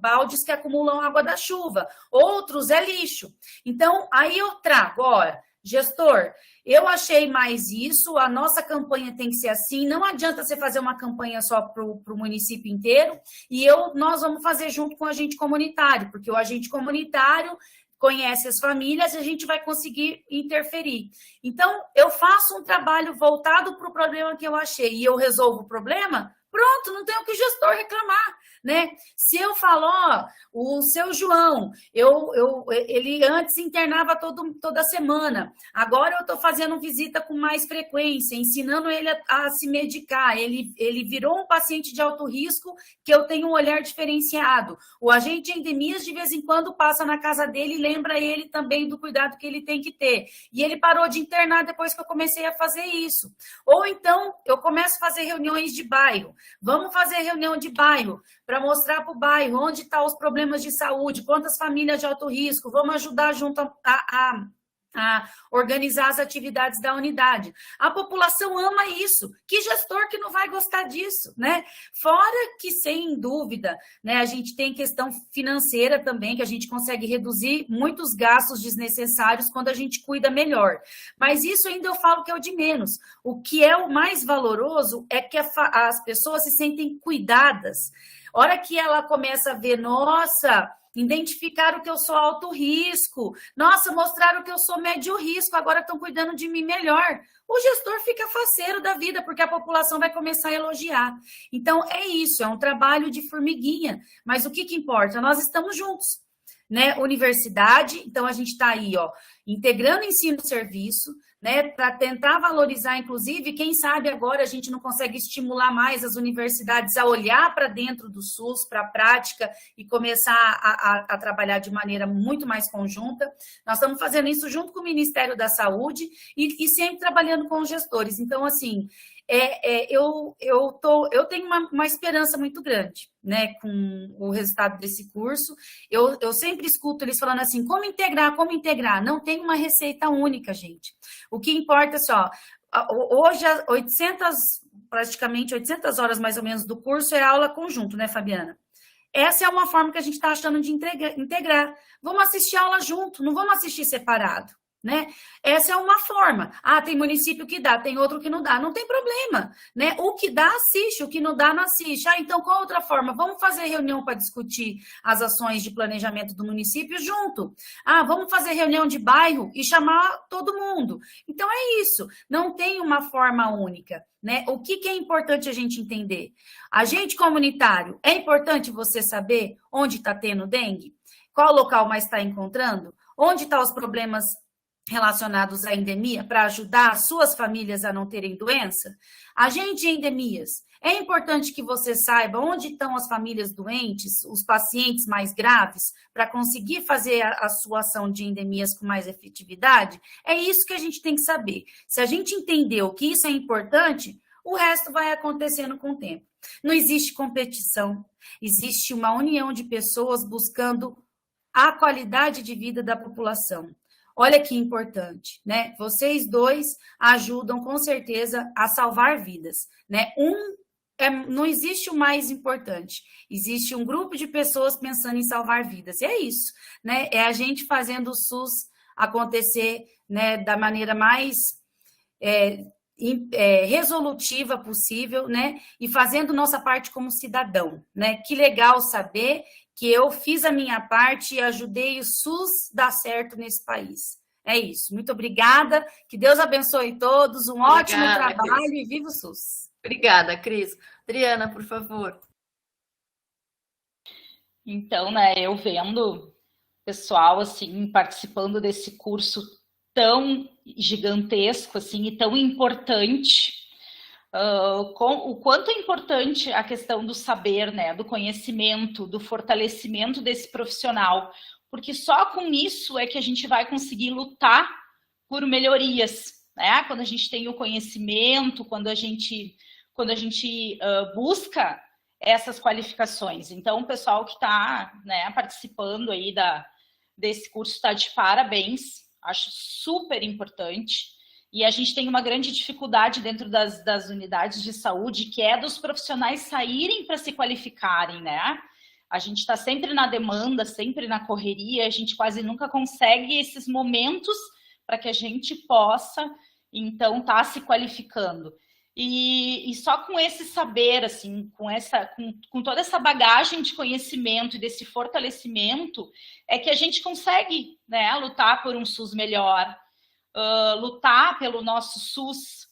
baldes que acumulam água da chuva. Outros é lixo. Então, aí eu trago, olha, gestor, eu achei mais isso, a nossa campanha tem que ser assim, não adianta você fazer uma campanha só para o município inteiro, e nós vamos fazer junto com o agente comunitário, porque o agente comunitário conhece as famílias e a gente vai conseguir interferir. Então, eu faço um trabalho voltado para o problema que eu achei e eu resolvo o problema, pronto, não tem o que o gestor reclamar, né? Se eu falo, ó, o seu João, ele antes internava toda semana, agora eu estou fazendo visita com mais frequência, ensinando ele a se medicar, ele virou um paciente de alto risco que eu tenho um olhar diferenciado. O agente de endemias, de vez em quando, passa na casa dele e lembra ele também do cuidado que ele tem que ter. E ele parou de internar depois que eu comecei a fazer isso. Ou então, eu começo a fazer reuniões de bairro. Vamos fazer reunião de bairro para mostrar para o bairro onde estão os problemas de saúde, quantas famílias de alto risco, vamos ajudar junto a organizar as atividades da unidade. A população ama isso. Que gestor que não vai gostar disso, né? Fora que, sem dúvida, né, a gente tem questão financeira também, que a gente consegue reduzir muitos gastos desnecessários quando a gente cuida melhor. Mas isso ainda eu falo que é o de menos. O que é o mais valoroso é que as pessoas se sentem cuidadas. Hora que ela começa a ver, nossa, identificaram que eu sou alto risco, nossa, mostraram que eu sou médio risco, agora estão cuidando de mim melhor. O gestor fica faceiro da vida, porque a população vai começar a elogiar. Então, é isso, é um trabalho de formiguinha, mas o que importa? Nós estamos juntos, né? Universidade, então a gente está aí, ó, integrando ensino e serviço, né, para tentar valorizar, inclusive, quem sabe agora a gente não consegue estimular mais as universidades a olhar para dentro do SUS, para a prática, e começar a trabalhar de maneira muito mais conjunta. Nós estamos fazendo isso junto com o Ministério da Saúde e sempre trabalhando com os gestores. Então, assim, eu tenho uma esperança muito grande, né, com o resultado desse curso. Eu sempre escuto eles falando assim, como integrar? Não tem uma receita única, gente. O que importa é só, hoje, praticamente 800 horas mais ou menos do curso é aula conjunto, né, Fabiana? Essa é uma forma que a gente está achando de integrar. Vamos assistir aula junto, não vamos assistir separado, né? Essa é uma forma. Ah, tem município que dá, tem outro que não dá. Não tem problema, né? O que dá, assiste. O que não dá, não assiste. Ah, então, qual outra forma? Vamos fazer reunião para discutir as ações de planejamento do município junto. Ah, vamos fazer reunião de bairro e chamar todo mundo. Então, é isso. Não tem uma forma única, né? O que é importante a gente entender? Agente comunitário, é importante você saber onde está tendo dengue? Qual local mais está encontrando? Onde estão os problemas relacionados à endemia para ajudar as suas famílias a não terem doença? Agente de endemias, é importante que você saiba onde estão as famílias doentes, os pacientes mais graves, para conseguir fazer a sua ação de endemias com mais efetividade? É isso que a gente tem que saber. Se a gente entendeu que isso é importante, o resto vai acontecendo com o tempo. Não existe competição, existe uma união de pessoas buscando a qualidade de vida da população. Olha que importante, né? Vocês dois ajudam, com certeza, a salvar vidas, né? Não existe o mais importante. Existe um grupo de pessoas pensando em salvar vidas. E é isso, né? É a gente fazendo o SUS acontecer, né, da maneira mais resolutiva possível, né? E fazendo nossa parte como cidadão, né? Que legal saber que eu fiz a minha parte e ajudei o SUS dar certo nesse país. É isso. Muito obrigada. Que Deus abençoe todos. Um ótimo trabalho, Cris. E viva o SUS. Obrigada, Cris. Adriana, por favor. Então, né, eu vendo pessoal, assim, participando desse curso tão gigantesco, assim, e tão importante, o quanto é importante a questão do saber, né, do conhecimento, do fortalecimento desse profissional, porque só com isso é que a gente vai conseguir lutar por melhorias, né, quando a gente tem o conhecimento, quando a gente busca essas qualificações. Então, o pessoal que está, né, participando aí desse curso está de parabéns, acho super importante. E a gente tem uma grande dificuldade dentro das unidades de saúde, que é dos profissionais saírem para se qualificarem, né? A gente está sempre na demanda, sempre na correria, a gente quase nunca consegue esses momentos para que a gente possa, então, estar se qualificando. E só com esse saber, assim, com toda essa bagagem de conhecimento e desse fortalecimento, é que a gente consegue, né, lutar por um SUS melhor, lutar pelo nosso SUS,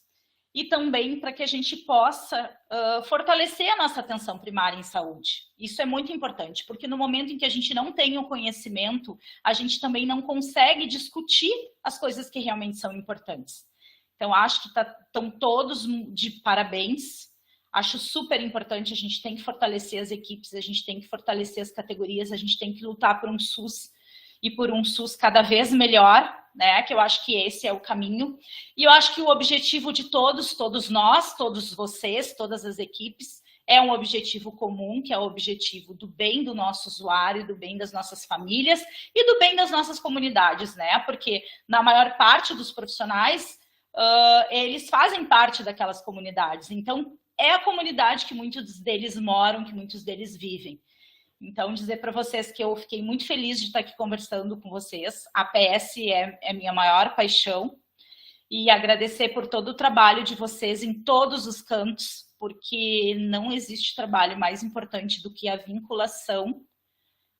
e também para que a gente possa fortalecer a nossa atenção primária em saúde. Isso é muito importante, porque no momento em que a gente não tem o conhecimento, a gente também não consegue discutir as coisas que realmente são importantes. Então, acho que estão todos de parabéns. Acho super importante, a gente tem que fortalecer as equipes, a gente tem que fortalecer as categorias, a gente tem que lutar por um SUS e por um SUS cada vez melhor, né? Que eu acho que esse é o caminho. E eu acho que o objetivo de todos nós, todos vocês, todas as equipes, é um objetivo comum, que é o objetivo do bem do nosso usuário, do bem das nossas famílias e do bem das nossas comunidades, né? Porque na maior parte dos profissionais, eles fazem parte daquelas comunidades. Então, é a comunidade que muitos deles moram, que muitos deles vivem. Então, dizer para vocês que eu fiquei muito feliz de estar aqui conversando com vocês. A PS é minha maior paixão. E agradecer por todo o trabalho de vocês em todos os cantos, porque não existe trabalho mais importante do que a vinculação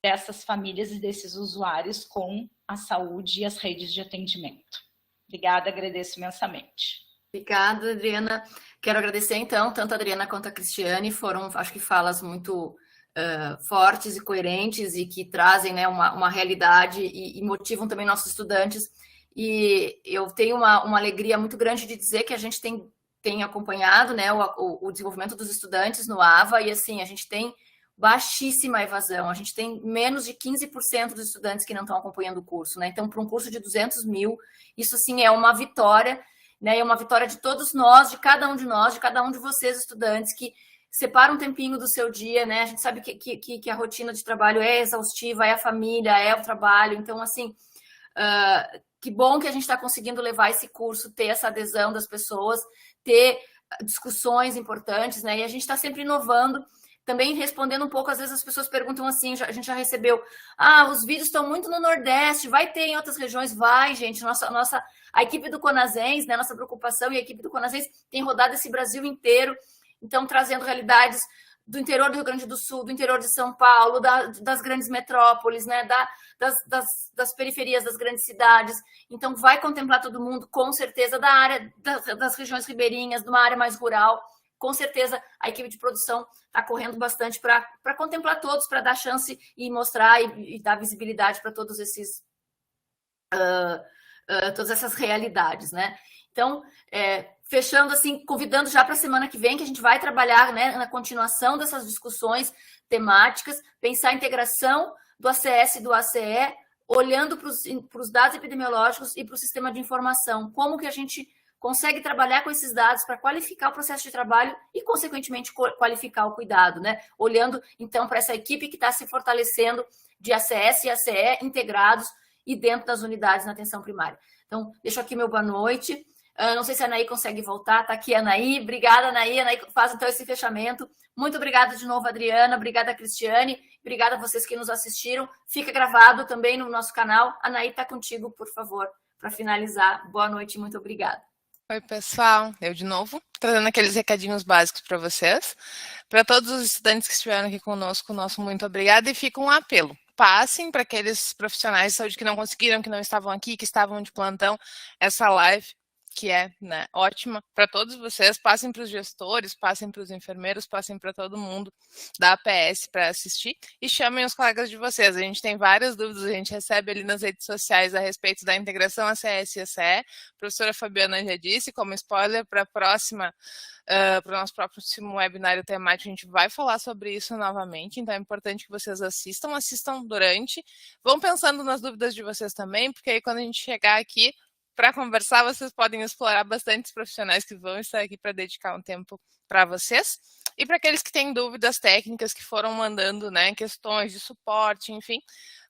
dessas famílias e desses usuários com a saúde e as redes de atendimento. Obrigada, agradeço imensamente. Obrigada, Adriana. Quero agradecer, então, tanto a Adriana quanto a Cristiane, foram, acho que, falas muito fortes e coerentes e que trazem, né, uma realidade e motivam também nossos estudantes. E eu tenho uma alegria muito grande de dizer que a gente tem acompanhado, né, o desenvolvimento dos estudantes no AVA e, assim, a gente tem baixíssima evasão, a gente tem menos de 15% dos estudantes que não estão acompanhando o curso, né? Então, para um curso de 200 mil, isso, assim, é uma vitória, né? É uma vitória de todos nós, de cada um de vocês, estudantes, que separa um tempinho do seu dia, né? A gente sabe que a rotina de trabalho é exaustiva, é a família, é o trabalho. Então, assim, que bom que a gente está conseguindo levar esse curso, ter essa adesão das pessoas, ter discussões importantes, né? E a gente está sempre inovando, também respondendo um pouco. Às vezes as pessoas perguntam assim, a gente já recebeu, os vídeos estão muito no Nordeste, vai ter em outras regiões? Vai, gente, a equipe do Conasens, né, nossa preocupação, e a equipe do Conasens tem rodado esse Brasil inteiro, então trazendo realidades do interior do Rio Grande do Sul, do interior de São Paulo, das grandes metrópoles, né, das periferias das grandes cidades. Então vai contemplar todo mundo, com certeza, da área das regiões ribeirinhas, de uma área mais rural. Com certeza, a equipe de produção está correndo bastante para contemplar todos, para dar chance e mostrar e dar visibilidade para todos esses todas essas realidades, né? Então, fechando assim, convidando já para a semana que vem, que a gente vai trabalhar, né, na continuação dessas discussões temáticas, pensar a integração do ACS e do ACE, olhando para os dados epidemiológicos e para o sistema de informação, como que a gente consegue trabalhar com esses dados para qualificar o processo de trabalho e, consequentemente, qualificar o cuidado, né? Olhando, então, para essa equipe que está se fortalecendo de ACS e ACE integrados e dentro das unidades na atenção primária. Então, deixo aqui meu boa noite. Não sei se a Anaí consegue voltar. Está aqui a Anaí. Obrigada, Anaí. A Anaí faz, então, esse fechamento. Muito obrigada de novo, Adriana. Obrigada, Cristiane. Obrigada a vocês que nos assistiram. Fica gravado também no nosso canal. A Anaí está contigo, por favor, para finalizar. Boa noite e muito obrigada. Oi, pessoal. Eu de novo, trazendo aqueles recadinhos básicos para vocês. Para todos os estudantes que estiveram aqui conosco, nosso muito obrigado. E fica um apelo. passem para aqueles profissionais de saúde que não conseguiram, que não estavam aqui, que estavam de plantão, essa live, que é, né, ótima para todos vocês. Passem para os gestores, passem para os enfermeiros, passem para todo mundo da APS para assistir e chamem os colegas de vocês. A gente tem várias dúvidas, a gente recebe ali nas redes sociais a respeito da integração ACS e ACE. A professora Fabiana já disse, como spoiler, para a próxima, para o nosso próximo webinário temático, a gente vai falar sobre isso novamente, então é importante que vocês assistam durante, vão pensando nas dúvidas de vocês também, porque aí quando a gente chegar aqui para conversar, vocês podem explorar bastante os profissionais que vão estar aqui para dedicar um tempo para vocês. E para aqueles que têm dúvidas técnicas, que foram mandando, né, questões de suporte, enfim,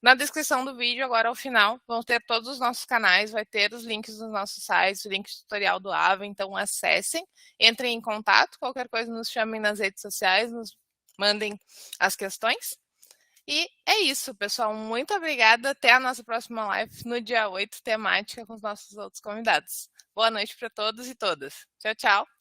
na descrição do vídeo, agora ao final, vão ter todos os nossos canais, vai ter os links dos nossos sites, o link do tutorial do AVA, então acessem, entrem em contato, qualquer coisa nos chamem nas redes sociais, nos mandem as questões. E é isso, pessoal. Muito obrigada. Até a nossa próxima live no dia 8, temática com os nossos outros convidados. Boa noite para todos e todas. Tchau, tchau.